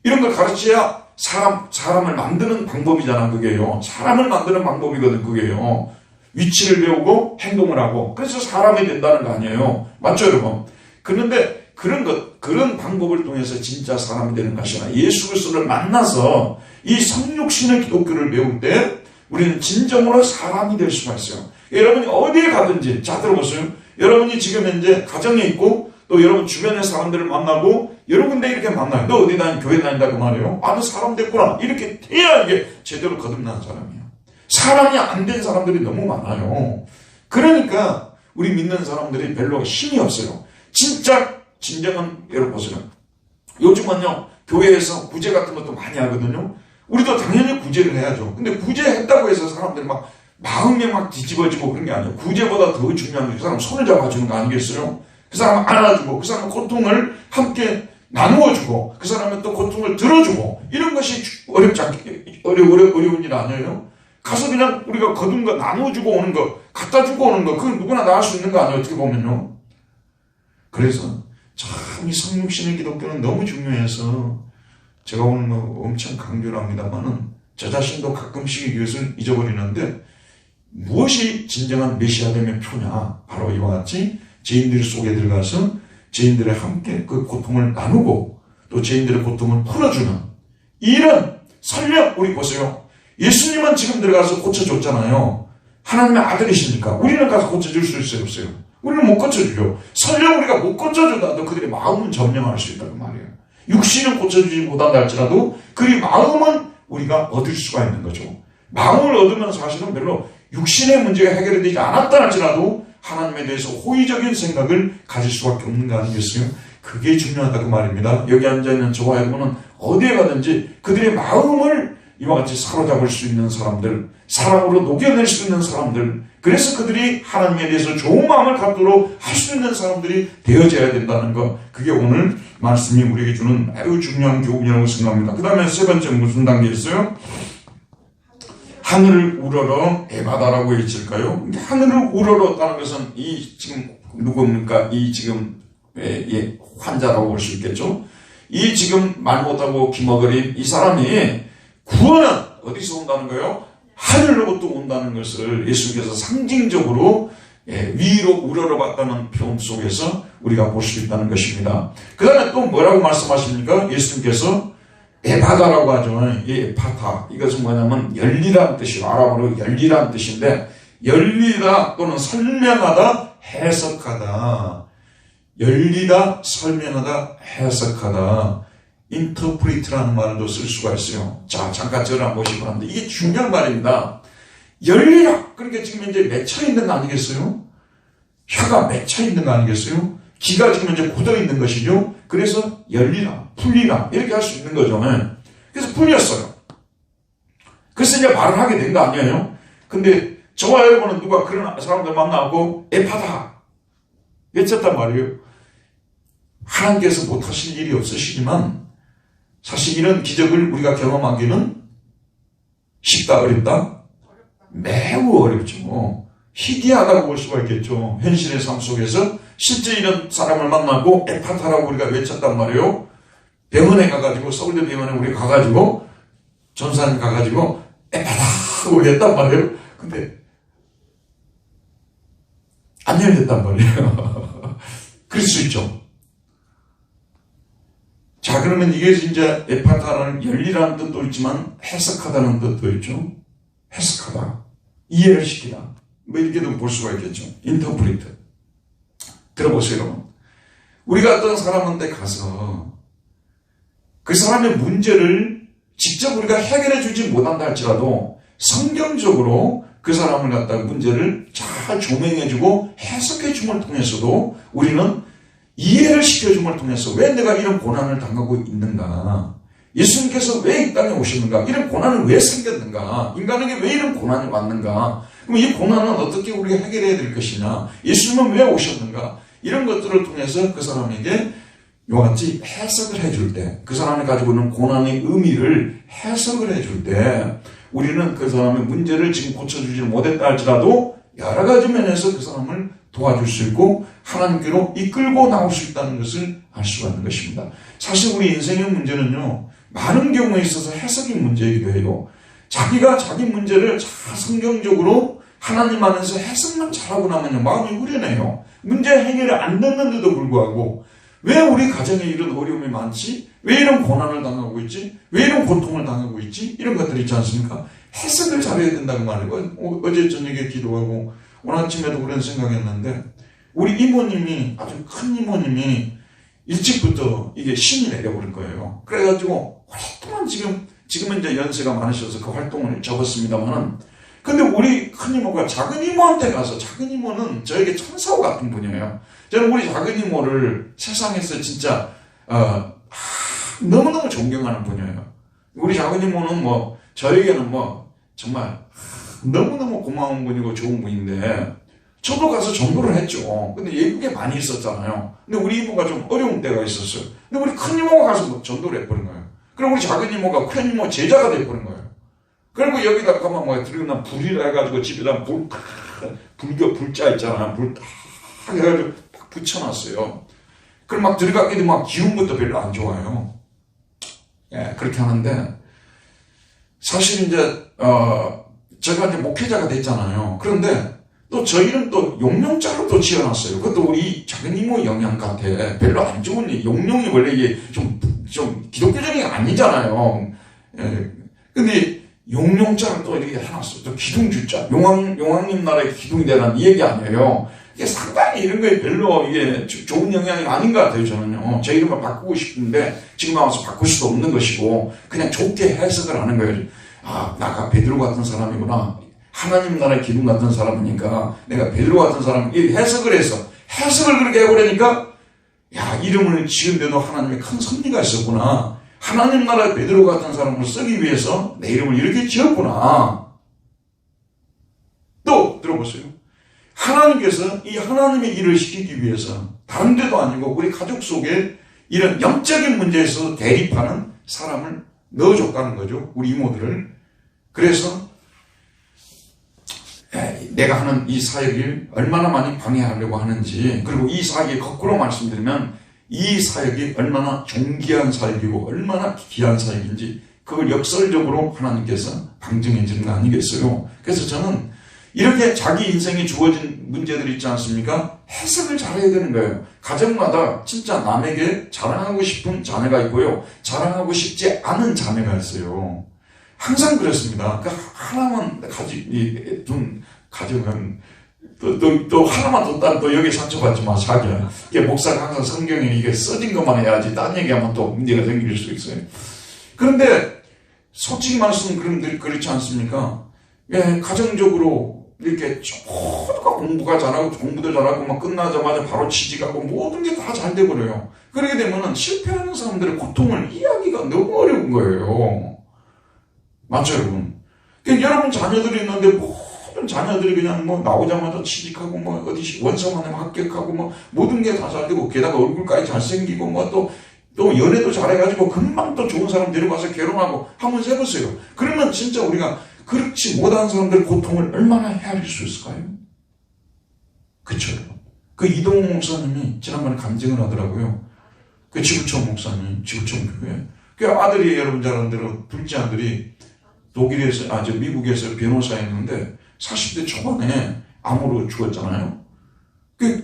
이런 걸 가르쳐야 사람을 만드는 방법이잖아, 그게요. 사람을 만드는 방법이거든, 그게요. 위치를 배우고 행동을 하고, 그래서 사람이 된다는 거 아니에요. 맞죠, 여러분? 그런데 그런 방법을 통해서 진짜 사람이 되는 것이 아니라 예수 그리스도를 만나서 이 성육신의 기독교를 배울 때 우리는 진정으로 사람이 될 수가 있어요. 여러분이 어디에 가든지, 자, 들어보세요. 여러분이 지금 현재 가정에 있고, 또 여러분 주변의 사람들을 만나고 여러 군데 이렇게 만나요. 너 어디 다니? 교회 다닌다고 말해요. 아, 너 사람 됐구나. 이렇게 해야 이게 제대로 거듭나는 사람이에요. 사람이 안 된 사람들이 너무 많아요. 그러니까 우리 믿는 사람들이 별로 힘이 없어요. 진정한, 여러분 보세요. 요즘은요, 교회에서 구제 같은 것도 많이 하거든요. 우리도 당연히 구제를 해야죠. 근데 구제했다고 해서 사람들이 막 마음이 막 뒤집어지고 그런 게 아니에요. 구제보다 더 중요한 게 그 사람 손을 잡아주는 거 아니겠어요? 그 사람 안아주고, 그 사람의 고통을 함께 나누어주고, 그 사람의 또 고통을 들어주고, 이런 것이 어렵지 않게, 어려운 일 아니에요? 가서 그냥 우리가 거둔 거, 나누어주고 오는 거, 갖다 주고 오는 거, 그건 누구나 다 할 수 있는 거 아니에요? 어떻게 보면요. 그래서 참 이 성육신의 기독교는 너무 중요해서 제가 오늘 뭐 엄청 강조를 합니다만은 저 자신도 가끔씩 이것을 잊어버리는데 무엇이 진정한 메시아됨의 표냐? 바로 이와 같이 죄인들 속에 들어가서 죄인들과 함께 그 고통을 나누고 또 죄인들의 고통을 풀어주는 이런 설령 우리 보세요. 예수님은 지금 들어가서 고쳐줬잖아요. 하나님의 아들이시니까 우리는 가서 고쳐줄 수 있어요, 없어요? 우리는 못 고쳐주죠. 설령 우리가 못 고쳐준다도 그들의 마음은 점령할 수 있다고 말이에요. 육신은 고쳐주지 못한다 할지라도 그의 마음은 우리가 얻을 수가 있는 거죠. 마음을 얻으면 사실은 별로 육신의 문제가 해결이 되지 않았다 할지라도 하나님에 대해서 호의적인 생각을 가질 수밖에 없는 거 아니겠어요? 그게 중요하다고 말입니다. 여기 앉아있는 저와 여러분은 어디에 가든지 그들의 마음을 이와 같이 사로잡을 수 있는 사람들, 사랑으로 녹여낼 수 있는 사람들, 그래서 그들이 하나님에 대해서 좋은 마음을 갖도록 할 수 있는 사람들이 되어져야 된다는 것, 그게 오늘 말씀이 우리에게 주는 매우 중요한 교훈이라고 생각합니다. 그 다음에 세 번째 무슨 단계 있어요? 하늘을 우러러 에바다라고 외칠까요? 하늘을 우러러다는 것은 이 지금 누굽니까? 이 지금 환자라고 볼 수 있겠죠? 이 지금 말 못하고 기머거린 이 사람이 구원은 어디서 온다는 거예요? 하늘로부터 온다는 것을 예수께서 상징적으로 위로 우러러봤다는 표현 속에서 우리가 볼 수 있다는 것입니다. 그 다음에 또 뭐라고 말씀하십니까? 예수님께서 에바다라고 하죠. 이 에파타. 이것은 뭐냐면 열리라는 뜻이에요. 아람어로 열리라는 뜻인데, 열리다 또는 설명하다, 해석하다. 열리다, 설명하다, 해석하다. 인터프리트라는 말도 쓸 수가 있어요. 자, 잠깐 저를 한번 보시고 하는데, 이게 중요한 말입니다. 열리라. 그러니까 지금 이제 맺혀 있는 거 아니겠어요? 혀가 맺혀 있는 거 아니겠어요? 기가 지금 이제 굳어 있는 것이죠. 그래서 열리라, 풀리라 이렇게 할 수 있는 거죠. 그래서 풀렸어요. 그래서 이제 말을 하게 된 거 아니에요? 근데 저와 여러분은 누가 그런 사람들 만나고 에파다 외쳤단 말이에요. 하나님께서 못하실 일이 없으시지만 사실 이런 기적을 우리가 경험하기는 쉽다, 어렵다? 매우 어렵죠. 희귀하다고 볼 수가 있겠죠. 현실의 삶 속에서 실제 이런 사람을 만나고 에파타라고 우리가 외쳤단 말이에요. 병원에 가가지고, 서울대 병원에 우리 가가지고, 전사님 가가지고 에파타라고 했단 말이에요. 근데 안 열렸단 말이에요. 그럴 수 있죠. 자, 그러면 이게 진짜 에파타라는 열리라는 뜻도 있지만 해석하다는 뜻도 있죠. 해석하다. 이해를 시키다. 뭐 이렇게도 볼 수가 있겠죠. 인터프리트. 들어보세요, 여러분. 우리가 어떤 사람한테 가서 그 사람의 문제를 직접 우리가 해결해 주지 못한다 할지라도 성경적으로 그 사람을 갖다가 문제를 잘 조명해 주고 해석해 줌을 통해서도 우리는 이해를 시켜 줌을 통해서 왜 내가 이런 고난을 당하고 있는가, 예수님께서 왜 이 땅에 오셨는가, 이런 고난은 왜 생겼는가, 인간에게 왜 이런 고난이 왔는가, 그럼 이 고난은 어떻게 우리가 해결해야 될 것이냐, 예수님은 왜 오셨는가, 이런 것들을 통해서 그 사람에게 이와 같이 해석을 해줄 때, 그 사람이 가지고 있는 고난의 의미를 해석을 해줄 때 우리는 그 사람의 문제를 지금 고쳐주지 못했다 할지라도 여러 가지 면에서 그 사람을 도와줄 수 있고 하나님께로 이끌고 나올 수 있다는 것을 알 수가 있는 것입니다. 사실 우리 인생의 문제는요, 많은 경우에 있어서 해석이 문제이기도 해요. 자기가 자기 문제를 잘 성경적으로 하나님 안에서 해석만 잘하고 나면요, 마음이 후련해요. 문제 해결이 안 됐는데도 불구하고 왜 우리 가정에 이런 어려움이 많지? 왜 이런 고난을 당하고 있지? 왜 이런 고통을 당하고 있지? 이런 것들이 있지 않습니까? 해석을 잘해야 된다고 말해요. 어제 저녁에 기도하고 오늘 아침에도 그런 생각했는데, 우리 이모님이, 아주 큰 이모님이 일찍부터 이게 신이 내려버린 거예요. 그래가지고 오랫동안 지금은 이제 연세가 많으셔서 그 활동을 접었습니다만은, 근데 우리 큰 이모가 작은 이모한테 가서, 작은 이모는 저에게 천사와 같은 분이에요. 저는 우리 작은 이모를 세상에서 진짜 너무너무 존경하는 분이에요. 우리 작은 이모는 뭐 저에게는 뭐 정말 너무너무 고마운 분이고 좋은 분인데, 저도 가서 전도를 했죠. 근데 외국에 많이 있었잖아요. 근데 우리 이모가 좀 어려운 때가 있었어요. 근데 우리 큰 이모가 가서 전도를 해버린 거예요. 그럼 우리 작은 이모가 큰 이모 제자가 돼버린 거예요. 그리고 여기다가 가만 뭐 들여나 불이라 해가지고 집에다 불교 불자 있잖아요. 불 딱 해가지고 딱 붙여놨어요. 그럼 막 들어가게 되면 막 기운부터 별로 안 좋아요. 예, 그렇게 하는데, 사실 이제 제가 이제 목회자가 됐잖아요. 그런데 또 저희는 또 용용자로 또 지어놨어요. 그것도 우리 작은 이모 영향 같아. 별로 안 좋은 일. 용용이 원래 이게 좀 기독교적인 게 아니잖아요. 예. 근데 용용자를 또 이렇게 해놨어요. 또 기둥주자. 용왕님 나라의 기둥이 되라는 이 얘기 아니에요. 이게 상당히 이런 거에 별로 이게 좋은 영향이 아닌 것 같아요, 저는요. 제 이름을 바꾸고 싶은데 지금 나와서 바꿀 수도 없는 것이고, 그냥 좋게 해석을 하는 거예요. 아, 나가 베드로 같은 사람이구나. 하나님 나라의 기둥 같은 사람이니까 내가 베드로 같은 사람, 이 해석을 해서, 해석을 그렇게 해버리니까, 야, 이름을 지은데도 하나님의 큰 섭리가 있었구나. 하나님 나라의 베드로 같은 사람을 쓰기 위해서 내 이름을 이렇게 지었구나. 또 들어보세요. 하나님께서 이 하나님의 일을 시키기 위해서 다른 데도 아니고 우리 가족 속에 이런 영적인 문제에서 대립하는 사람을 넣어줬다는 거죠. 우리 이모들을. 그래서 내가 하는 이 사역을 얼마나 많이 방해하려고 하는지, 그리고 이 사역이 거꾸로 말씀드리면 이 사역이 얼마나 존귀한 사역이고 얼마나 귀한 사역인지 그걸 역설적으로 하나님께서 방증해 주는 거 아니겠어요? 그래서 저는 이렇게 자기 인생에 주어진 문제들이 있지 않습니까? 해석을 잘해야 되는 거예요. 가정마다 진짜 남에게 자랑하고 싶은 자매가 있고요, 자랑하고 싶지 않은 자매가 있어요. 항상 그렇습니다. 그 하나만 가정은 또 하나만 뒀다 또 여기 상처받지 마, 자기야. 이게 목사가 항상 성경에 이게 써진 것만 해야지 딴 얘기하면 또 문제가 생길 수 있어요. 그런데 솔직히 말씀은 그렇지 않습니까? 예, 가정적으로 이렇게 모두가 공부가 잘하고 공부도 잘하고 막 끝나자마자 바로 취직하고 모든 게 다 잘 돼버려요. 그러게 되면은 실패하는 사람들의 고통을 이해하기가 너무 어려운 거예요. 맞죠, 여러분? 그러니까 여러분 자녀들이 있는데 모든 자녀들이 그냥 뭐 나오자마자 취직하고 뭐 어디 원서만에 합격하고 뭐 모든 게 다 잘 되고 게다가 얼굴까지 잘생기고 뭐 또 연애도 잘해가지고 금방 또 좋은 사람 데려가서 결혼하고 한번 해보세요. 그러면 진짜 우리가 그렇지 못한 사람들 고통을 얼마나 헤아릴 수 있을까요? 그쵸, 여러분. 그 이동호 목사님이 지난번에 간증을 하더라고요. 그 지구촌 목사님, 지구촌 교회. 그 아들이 여러분 잘 아는 대로 둘째 아들이 미국에서 변호사였는데 40대 초반에 암으로 죽었잖아요.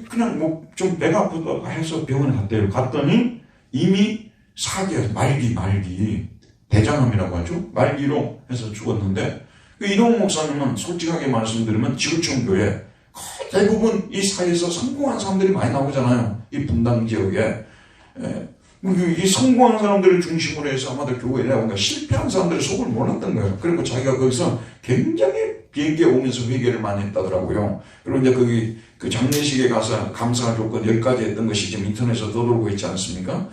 그냥 뭐 좀 배가 아프다 해서 병원에 갔대요. 갔더니 이미 4개월, 말기, 대장암이라고 하죠. 말기로 해서 죽었는데, 이동훈 목사님은 솔직하게 말씀드리면 지구촌 교회 거의 대부분 이 사회에서 성공한 사람들이 많이 나오잖아요. 이 분당 지역에. 이 성공한 사람들을 중심으로 해서 아마도 교회에 뭔가 실패한 사람들의 속을 몰랐던 거예요. 그리고 자기가 거기서 굉장히 비행기에 오면서 회개를 많이 했다더라고요. 그리고 이제 거기 그 장례식에 가서 감사할 조건 10가지 했던 것이 지금 인터넷에서 떠돌고 있지 않습니까?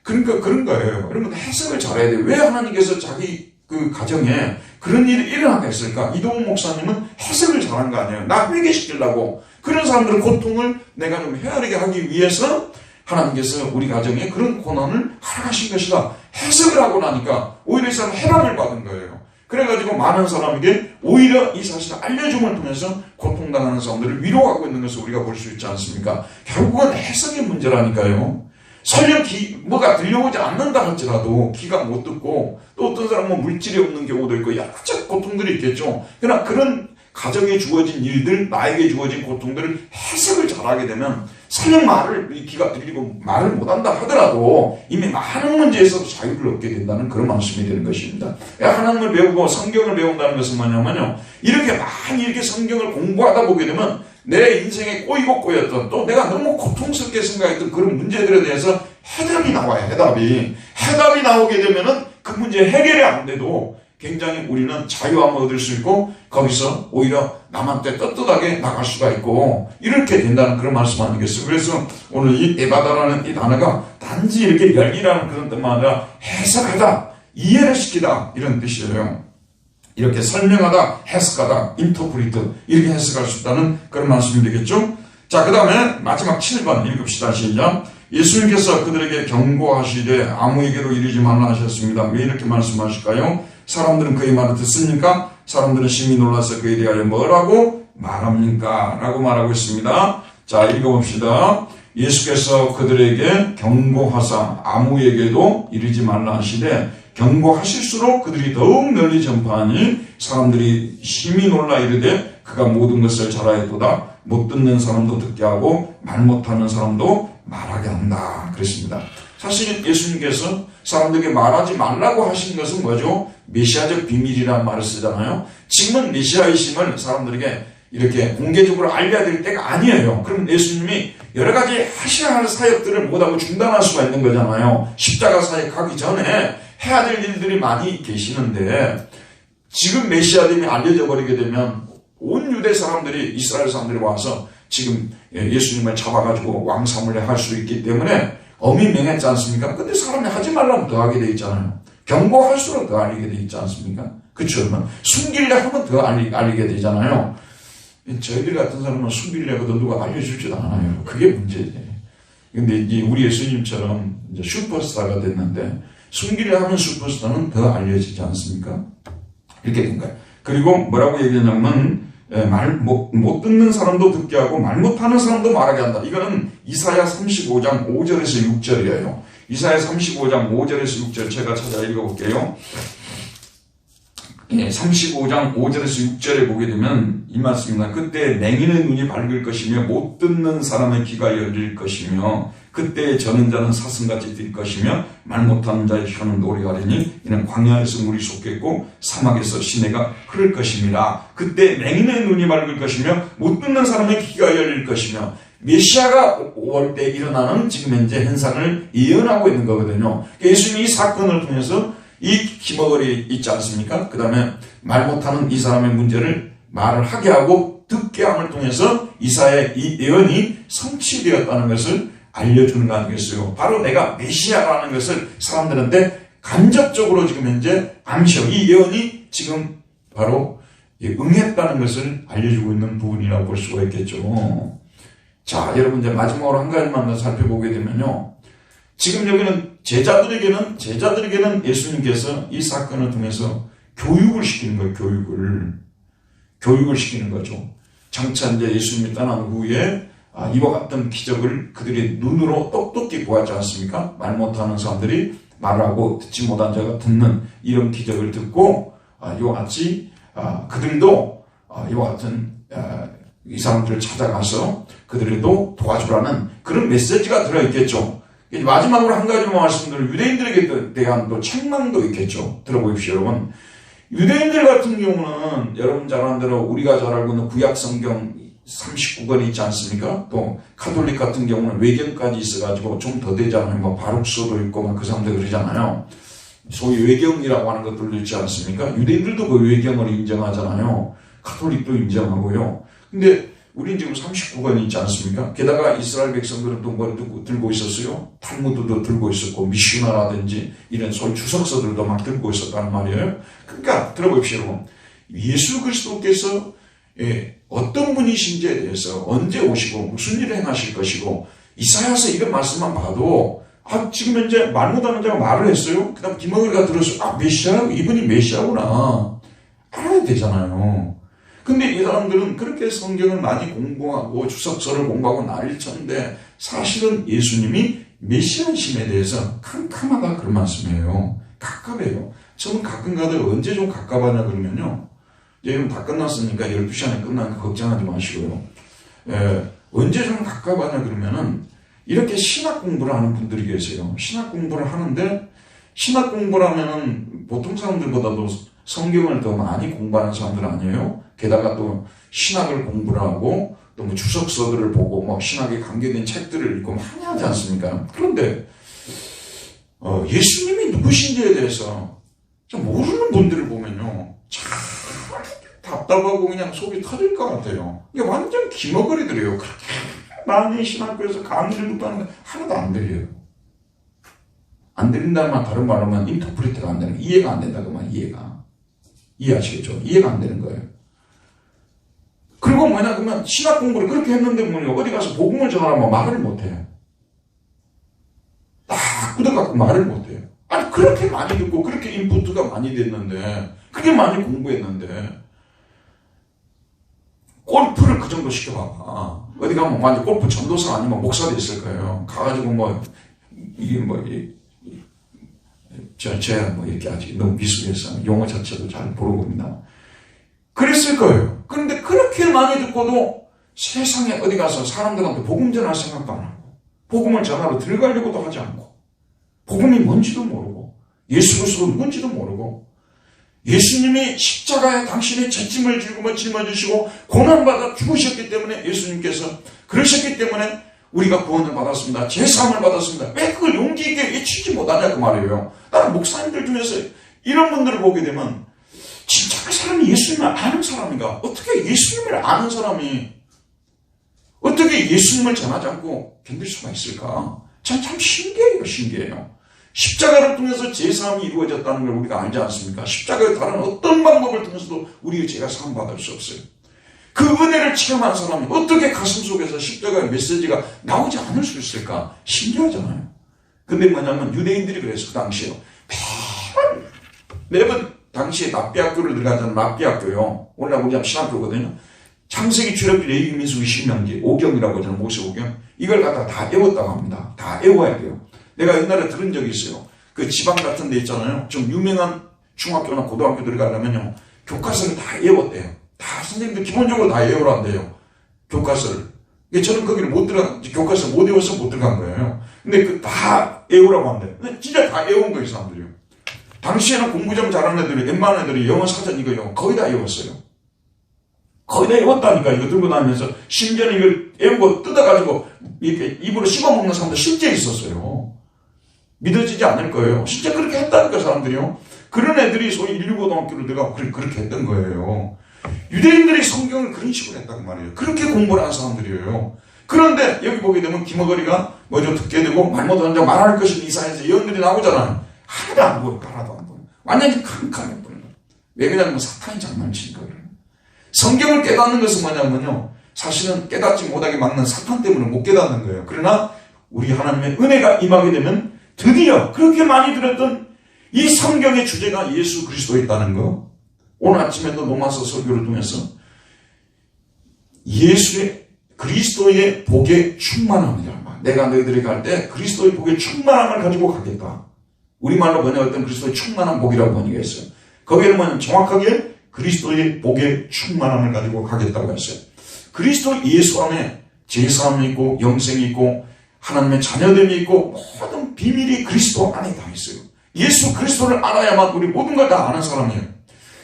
그러니까 그런 거예요. 그러면 해석을 잘해야 돼요. 왜 하나님께서 자기 그 가정에 그런 일이 일어나게 했을까? 이동훈 목사님은 해석을 잘한 거 아니에요. 나 회개시키려고. 그런 사람들의 고통을 내가 좀 헤아리게 하기 위해서 하나님께서 우리 가정에 그런 고난을 허락하신 것이다. 해석을 하고 나니까 오히려 이 사람은 해방을 받은 거예요. 그래가지고 많은 사람에게 오히려 이 사실을 알려줌을 통해서 고통당하는 사람들을 위로하고 있는 것을 우리가 볼 수 있지 않습니까? 결국은 해석의 문제라니까요. 설령 뭐가 들려오지 않는다 할지라도 귀가 못 듣고 또 어떤 사람은 물질이 없는 경우도 있고 여러 가지 고통들이 있겠죠. 그러나 그런 가정에 주어진 일들, 나에게 주어진 고통들을 해석을 잘하게 되면 설령 귀가 들리고 말을 못한다 하더라도 이미 많은 문제에서 자유를 얻게 된다는 그런 말씀이 되는 것입니다. 하나님을 배우고 성경을 배운다는 것은 뭐냐면요, 이렇게 많이 이렇게 성경을 공부하다 보게 되면 내 인생에 꼬이고 꼬였던 또 내가 너무 고통스럽게 생각했던 그런 문제들에 대해서 해답이 나와요. 해답이 나오게 되면은 그 문제 해결이 안 돼도 굉장히 우리는 자유함을 얻을 수 있고 거기서 오히려 남한테 떳떳하게 나갈 수가 있고 이렇게 된다는 그런 말씀 아니겠어요? 그래서 오늘 이 에바다라는 이 단어가 단지 이렇게 열기라는 그런 뜻만 아니라 해석하다, 이해를 시키다 이런 뜻이에요. 이렇게 설명하다, 해석하다, 인터프리트 이렇게 해석할 수 있다는 그런 말씀이 되겠죠? 자, 그 다음에 마지막 7번 읽읍시다. 시작. 예수님께서 그들에게 경고하시되 아무에게도 이르지 말라 하셨습니다. 왜 이렇게 말씀하실까요? 사람들은 그의 말을 듣습니까? 사람들은 심히 놀라서 그에 대하여 뭐라고 말합니까? 라고 말하고 있습니다. 자, 읽어봅시다. 예수께서 그들에게 경고하사 아무에게도 이르지 말라 하시되 경고하실수록 그들이 더욱 널리 전파하니 사람들이 심히 놀라 이르되 그가 모든 것을 잘하였도다. 못 듣는 사람도 듣게 하고 말 못하는 사람도 말하게 한다. 그랬습니다. 사실 예수님께서 사람들에게 말하지 말라고 하신 것은 뭐죠? 메시아적 비밀이라는 말을 쓰잖아요. 지금은 메시아이심을 사람들에게 이렇게 공개적으로 알려야 될 때가 아니에요. 그럼 예수님이 여러 가지 하셔야 할 사역들을 못하고 중단할 수가 있는 거잖아요. 십자가 사역 하기 전에 해야 될 일들이 많이 계시는데 지금 메시아됨이 알려져 버리게 되면 온 유대 사람들이 이스라엘 사람들이 와서 지금 예수님을 잡아가지고 왕사물에 할 수 있기 때문에 엄히 명했지 않습니까? 근데 사람이 하지 말라면 더 하게 돼 있잖아요. 경고할수록 더 알리게 돼 있지 않습니까? 그렇죠? 숨기려 하면 더 알리게 되잖아요. 저희들 같은 사람은 숨기려고도 누가 알려주지도 않아요. 그게 문제지. 근데 이제 우리 예수님처럼 이제 슈퍼스타가 됐는데 숨기려 하면 슈퍼스타는 더 알려지지 않습니까? 이렇게 된 거예요. 그리고 뭐라고 얘기하냐면 말 못 듣는 사람도 듣게 하고 말 못하는 사람도 말하게 한다. 이거는 이사야 35장 5절에서 6절이에요. 이사야 35장 5절에서 6절 제가 찾아 읽어볼게요. 35장 5절에서 6절에 보게 되면 이 말씀입니다. 그때 맹인의 눈이 밝을 것이며 못 듣는 사람의 귀가 열릴 것이며 그때 저는 자는 사슴같이 뛸 것이며 말 못하는 자의 혀는 노래하리니 이는 광야에서 물이 솟겠고 사막에서 시내가 흐를 것입니다. 그때 맹인의 눈이 밝을 것이며 못 듣는 사람의 귀가 열릴 것이며 메시아가 올 때 일어나는 지금 현재 현상을 예언하고 있는 거거든요. 예수님이 이 사건을 통해서 이 기머거리 있지 않습니까? 그 다음에 말 못하는 이 사람의 문제를 말을 하게 하고 듣게 함을 통해서 이사야의 이 예언이 성취되었다는 것을 알려주는 거 아니겠어요? 바로 내가 메시아라는 것을 사람들한테 간접적으로 지금 현재 암시하고 이 예언이 지금 바로 응했다는 것을 알려주고 있는 부분이라고 볼 수가 있겠죠. 자, 여러분 이제 마지막으로 한 가지만 더 살펴보게 되면요. 지금 여기는 제자들에게는 예수님께서 이 사건을 통해서 교육을 시키는 거예요. 교육을 시키는 거죠. 장차 이제 예수님이 떠난 후에 이와 같은 기적을 그들이 눈으로 똑똑히 보았지 않습니까? 말 못하는 사람들이 말하고 듣지 못한 자가 듣는 이런 기적을 듣고 이와 같이 그들도 이와 같은 이 사람들을 찾아가서 그들에도 도와주라는 그런 메시지가 들어있겠죠. 마지막으로 한 가지만 말씀드리면 유대인들에게 대한 또 책망도 있겠죠. 들어보십시오, 여러분. 유대인들 같은 경우는 여러분 잘 아는 대로 우리가 잘 알고 있는 구약 성경 39권이 있지 않습니까? 또 카톨릭 같은 경우는 외경까지 있어가지고 좀 더 되잖아요. 뭐 바룩서도 있고 막 그 사람들 그러잖아요. 소위 외경이라고 하는 것들도 있지 않습니까? 유대인들도 그 외경을 인정하잖아요. 카톨릭도 인정하고요. 근데 우린 지금 39권이 있지 않습니까? 게다가 이스라엘 백성들은 또 뭘 들고 있었어요? 탈무드도 들고 있었고 미슈나라든지 이런 소위 주석서들도 막 들고 있었단 말이에요. 그러니까 들어봅시다. 예수 그리스도께서 어떤 분이신지에 대해서 언제 오시고 무슨 일을 행하실 것이고 이사야서 이런 말씀만 봐도 지금 현재 말 못하는 자가 말을 했어요. 그 다음 기머리가 들어서 메시아, 이분이 메시아구나 알아야 되잖아요. 근데 이 사람들은 그렇게 성경을 많이 공부하고 주석서를 공부하고 난리를 쳤는데 사실은 예수님이 메시아심에 대해서 캄캄하다 그런 말씀이에요. 갑갑해요. 저는 가끔 가다가 언제 좀 갑갑하냐 그러면요. 이제 다 끝났으니까 12시 안에 끝나니까 걱정하지 마시고요. 언제 좀 갑갑하냐 그러면은 이렇게 신학 공부를 하는 분들이 계세요. 신학 공부를 하는데 신학 공부를 하면은 보통 사람들보다도 성경을 더 많이 공부하는 사람들 아니에요? 게다가 또 신학을 공부를 하고 또 뭐 주석서들을 보고 뭐 신학에 관계된 책들을 읽고 많이 하지 않습니까? 그런데 예수님이 누구신지에 대해서 좀 모르는 분들을 보면요. 참 답답하고 그냥 속이 터질 것 같아요. 이게 완전 기머거리들이에요. 그렇게 많이 신학교에서 강의를 듣고 하는데 하나도 안 들려요. 안 들린다는 말 다른 말로 하면 인터프리트가 안 되는 거예요. 이해가 안 된다고 말 이해가. 이해하시겠죠? 이해가 안 되는 거예요. 그리고 뭐냐 그러면 신학 공부를 그렇게 했는데 뭐냐 어디 가서 복음을 전하면 말을 못해요. 딱 굳어갖고 말을 못해요. 아니 그렇게 많이 듣고 그렇게 인풋가 많이 됐는데 그렇게 많이 공부했는데 골프를 그 정도 시켜봐봐. 어디 가면 완전 골프 전도사 아니면 목사도 있을 거예요. 가가지고 뭐 이게 뭐 제가 뭐 이렇게 아직 너무 미숙해서 용어 자체도 잘 모르고입니다. 그랬을 거예요. 그런데 그렇게 많이 듣고도 세상에 어디 가서 사람들한테 복음 전할 생각도 안 하고 복음을 전하러 들어가려고도 하지 않고 복음이 뭔지도 모르고 예수 그리스도가 누군지도 모르고 예수님이 십자가에 당신의 죄짐을 짊어지시고 고난받아 죽으셨기 때문에 예수님께서 그러셨기 때문에 우리가 구원을 받았습니다. 제사함을 받았습니다. 왜 그걸 용기 있게 외치지 못하냐 그 말이에요. 나는 목사님들 중에서 이런 분들을 보게 되면 진짜 그 사람이 예수님을 아는 사람인가? 어떻게 예수님을 아는 사람이 어떻게 예수님을 전하지 않고 견딜 수가 있을까? 참 신기해요. 십자가를 통해서 제사함이 이루어졌다는 걸 우리가 알지 않습니까? 십자가의 다른 어떤 방법을 통해서도 우리의 죄가 사함받을 수 없어요. 그 은혜를 체험한 사람이 어떻게 가슴 속에서 십자가의 메시지가 나오지 않을 수 있을까? 신기하잖아요. 근데 뭐냐면 유대인들이 그래서 그 당시에요. 매번 당시에 납비학교를 들어가자면 납비학교요. 오늘날 우리 신학교거든요. 창세기, 출애굽기, 레위기, 민수기, 신명기, 오경이라고 하잖아요. 모세 오경. 이걸 갖다가 다 외웠다고 합니다. 다 외워야 돼요. 내가 옛날에 들은 적이 있어요. 그 지방 같은 데 있잖아요. 좀 유명한 중학교나 고등학교 들어가려면요. 교과서를 다 외웠대요. 다 선생님들 기본적으로 다 외우란대요. 교과서를. 저는 거기를 교과서 못 외워서 못 들어간 거예요. 근데 그 다 외우라고 한대요. 근데 진짜 다 외운 거예요, 사람들이요. 당시에는 공부 좀 잘하는 애들이, 웬만한 애들이 영어 사전 이거 거의 다 외웠어요. 거의 다 외웠다니까, 이거 들고 다니면서. 심지어는 이걸 외우고 뜯어가지고 이렇게 입으로 씹어먹는 사람도 실제 있었어요. 믿어지지 않을 거예요. 진짜 그렇게 했다니까, 사람들이요. 그런 애들이 소위 인류고등학교를 들어가고 그렇게 했던 거예요. 유대인들이 성경을 그런 식으로 했단 말이에요. 그렇게 공부를 한 사람들이에요. 그런데 여기 보게 되면 기머거리가 뭐죠? 듣게 되고 말 못하는 자 말할 것이 이사야서 예언들이 나오잖아요. 하나도 안 보여. 하나도 안 보여. 완전히 캄캄해 보여요. 왜 그러냐면 사탄이 장난치는 거예요. 성경을 깨닫는 것은 뭐냐면요. 사실은 깨닫지 못하게 막는 사탄 때문에 못 깨닫는 거예요. 그러나 우리 하나님의 은혜가 임하게 되면 드디어 그렇게 많이 들었던 이 성경의 주제가 예수 그리스도였다는 거. 오늘 아침에도 로마서 설교를 통해서 예수의 그리스도의 복에 충만함이다. 내가 너희들이 갈 때 그리스도의 복에 충만함을 가지고 가겠다. 우리말로 번역할 그리스도의 충만한 복이라고 번역했어요. 거기에는 뭐냐면 정확하게 그리스도의 복에 충만함을 가지고 가겠다고 했어요. 그리스도 예수 안에 제사함이 있고 영생이 있고 하나님의 자녀됨이 있고 모든 비밀이 그리스도 안에 다 있어요. 예수 그리스도를 알아야만 우리 모든 걸 다 아는 사람이에요.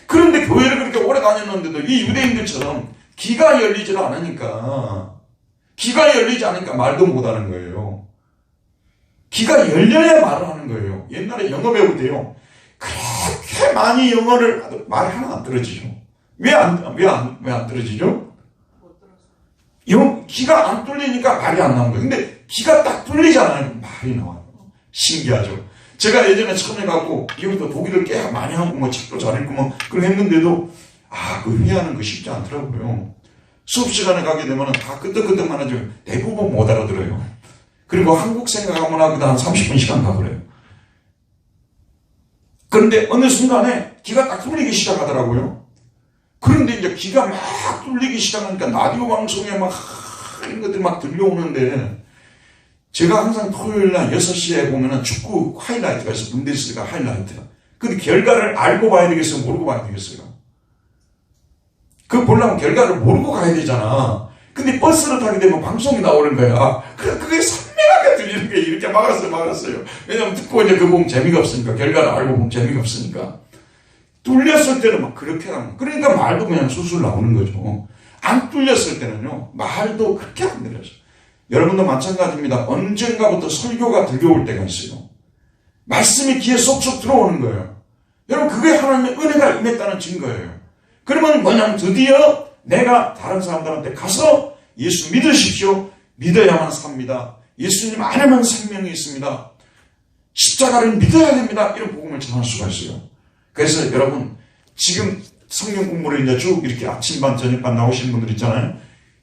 그런데 교회를 그렇게 오래 다녔는데도 이 유대인들처럼 귀가 열리질 않으니까, 귀가 열리지 않으니까 말도 못하는 거예요. 귀가 열려야 말을 하는 거예요. 옛날에 영어 배울 때요, 그렇게 많이 영어를 하도 말 하나 안 떨어지죠. 왜 안 떨어지죠? 못 들었어요. 귀가 안 뚫리니까 말이 안 나오는 거예요. 근데 귀가 딱 뚫리잖아요. 말이 나와요. 신기하죠. 제가 예전에 처음에 가고, 여기서 독일을 꽤 많이 하고, 뭐 책도 잘 읽고, 뭐, 그런 했는데도, 그 회하는 거 쉽지 않더라고요. 수업 시간에 가게 되면 다 끄떡끄떡만 하죠. 대부분 못 알아들어요. 그리고 한국 생각하면 하고도 한 30분 시간 가버려요. 그런데 어느 순간에 귀가 딱 뚫리기 시작하더라고요. 그런데 이제 귀가 막 뚫리기 시작하니까 라디오 방송에 막 이런 것들이 막 들려오는데, 제가 항상 토요일 날 6시에 보면은 축구 하이라이트가 있어요. 분데스리가 하이라이트. 근데 결과를 알고 봐야 되겠어요? 모르고 봐야 되겠어요? 그거 보려면 결과를 모르고 가야 되잖아. 근데 버스를 타게 되면 방송이 나오는 거야. 그게 선명하게 들리는 게 이렇게 막았어요. 왜냐면 듣고 이제 그거 보면 재미가 없으니까. 결과를 알고 보면 재미가 없으니까. 뚫렸을 때는 막 그렇게 하는, 그러니까 말도 그냥 술술 나오는 거죠. 안 뚫렸을 때는요, 말도 그렇게 안 들려요. 여러분도 마찬가지입니다. 언젠가부터 설교가 들려올 때가 있어요. 말씀이 귀에 쏙쏙 들어오는 거예요. 여러분, 그게 하나님의 은혜가 임했다는 증거예요. 그러면 뭐냐면 드디어 내가 다른 사람들한테 가서 예수 믿으십시오. 믿어야만 삽니다. 예수님 안에만 생명이 있습니다. 십자가를 믿어야 됩니다. 이런 복음을 전할 수가 있어요. 그래서 여러분, 지금 성경 공부를 이제 쭉 이렇게 아침반, 저녁반 나오시는 분들 있잖아요.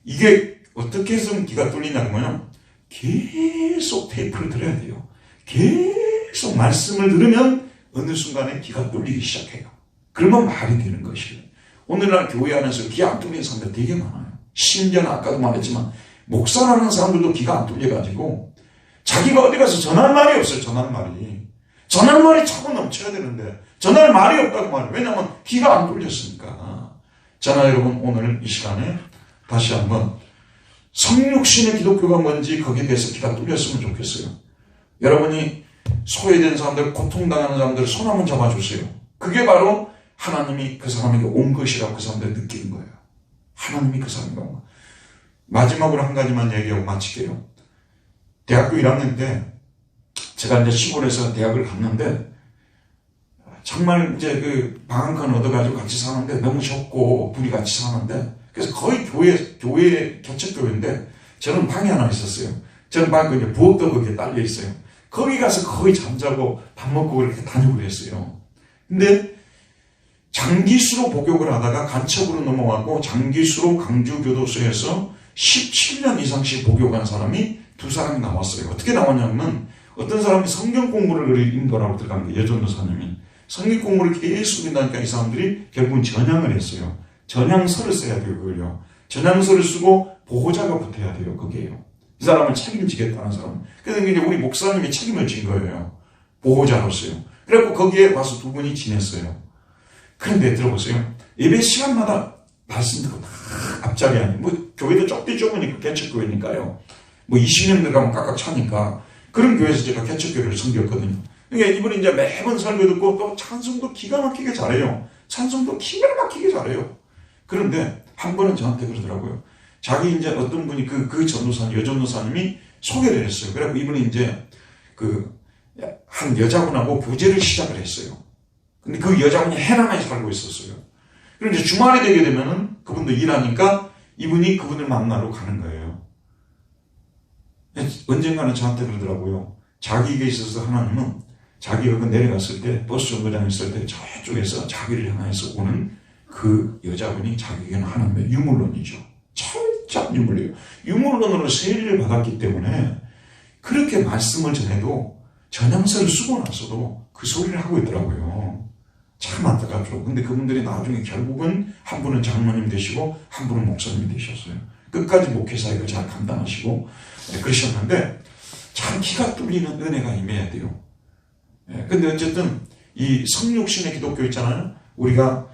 이게 어떻게 해서 귀가 뚫리냐면요, 계속 테이프를 들어야 돼요. 계속 말씀을 들으면 어느 순간에 귀가 뚫리기 시작해요. 그러면 말이 되는 것이에요. 오늘날 교회 안에서 귀 안 뚫린 사람들 되게 많아요. 심지어는 아까도 말했지만 목사라는 사람들도 귀가 안 뚫려가지고 자기가 어디 가서 전할 말이 없어요. 전할 말이 차고 넘쳐야 되는데 전할 말이 없다고 말해요. 왜냐하면 귀가 안 뚫렸으니까. 저는 여러분, 오늘 이 시간에 다시 한번 성육신의 기독교가 뭔지 거기에 대해서 귀가 뚫렸으면 좋겠어요. 여러분이 소외된 사람들, 고통당하는 사람들 손 한번 잡아주세요. 그게 바로 하나님이 그 사람에게 온 것이라고 그 사람들이 느끼는 거예요. 하나님이 그 사람에게 온 거예요. 마지막으로 한 가지만 얘기하고 마칠게요. 대학교 1학년 때 제가 이제 시골에서 대학을 갔는데, 정말 이제 그 방한칸 얻어가지고 같이 사는데 너무 좁고 둘이 같이 사는데, 그래서 거의 교회 개척교회인데 저는 방이 하나 있었어요. 저는 방이 이제 부엌도 거기에 딸려 있어요. 거기 가서 거의 잠자고 밥 먹고 그렇게 다니고 그랬어요. 근데 장기수로 복역을 하다가 간첩으로 넘어가고 장기수로 강주교도소에서 17년 이상씩 복역한 사람이 2사람이 나왔어요. 어떻게 나왔냐면, 어떤 사람이 성경 공부를 인도라고 들어간 거예요. 여전도사님이. 성경 공부를 계속 인다니까 이 사람들이 결국은 전향을 했어요. 전향서를 써야 돼요, 그걸요. 전향서를 쓰고 보호자가 붙어야 돼요, 거기에요. 이 사람을 책임지겠다는 사람. 그래서 이제 우리 목사님이 책임을 진 거예요. 보호자로서요. 그래갖고 거기에 와서 2분이 지냈어요. 그런데 들어보세요. 예배 시간마다 말씀 듣고 다 앞자리 아니에요. 뭐 교회도 좁으니까 개척교회니까요. 뭐 20년 들어가면 깍깍 차니까. 그런 교회에서 제가 개척교회를 섬겼거든요. 그러니까 이분이 이제 매번 설교 듣고 또 찬송도 기가 막히게 잘해요. 찬송도 기가 막히게 잘해요. 그런데 한 번은 저한테 그러더라고요. 자기 이제 어떤 분이 그 전도사님, 여전도사님이 소개를 했어요. 그래서 이분이 이제 한 여자분하고 교제를 시작을 했어요. 근데 그 여자분이 해남에 살고 있었어요. 그럼 이제 주말이 되게 되면은 그분도 일하니까 이분이 그분을 만나러 가는 거예요. 언젠가는 저한테 그러더라고요. 자기에게 있어서 하나님은 자기가 내려갔을 때, 버스 정거장에 있을 때 저쪽에서 자기를 향해서 오는 그 여자분이 자기에게는 하나님의 유물론이죠. 철저한 유물이에요. 유물론으로 세례를 받았기 때문에 그렇게 말씀을 전해도 전향서를 쓰고 나서도 그 소리를 하고 있더라고요. 참 안타깝죠. 근데 그분들이 나중에 결국은 한 분은 장로님 되시고 한 분은 목사님이 되셨어요. 끝까지 목회사역을 잘 감당하시고 그러셨는데, 참 기가 뚫리는 은혜가 임해야 돼요. 근데 어쨌든 이 성육신의 기독교 있잖아요. 우리가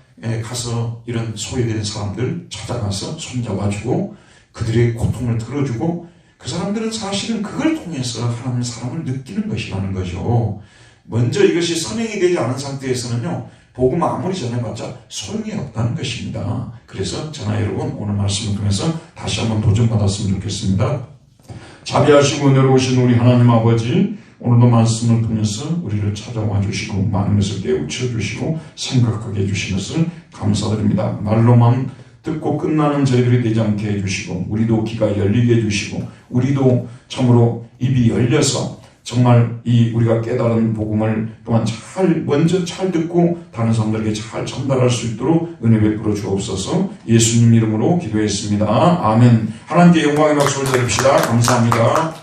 가서 이런 소외된 사람들 찾아가서 손잡아주고 그들의 고통을 들어주고, 그 사람들은 사실은 그걸 통해서 하나님의 사랑을 느끼는 것이라는 거죠. 먼저 이것이 선행이 되지 않은 상태에서는요, 복음 아무리 전해봤자 소용이 없다는 것입니다. 그래서 저나 여러분 오늘 말씀을 통해서 다시 한번 도전받았으면 좋겠습니다. 자비하시고 은혜로우신 우리 하나님 아버지, 오늘도 말씀을 통해서 우리를 찾아와 주시고 많은 것을 깨우쳐 주시고 생각하게 해주신 것을 감사드립니다. 말로만 듣고 끝나는 저희들이 되지 않게 해주시고 우리도 귀가 열리게 해주시고 우리도 참으로 입이 열려서 정말 이 우리가 깨달은 복음을 또한 먼저 잘 듣고 다른 사람들에게 잘 전달할 수 있도록 은혜 베풀어 주옵소서. 예수님 이름으로 기도했습니다. 아멘. 하나님께 영광의 박수를 드립시다. 감사합니다.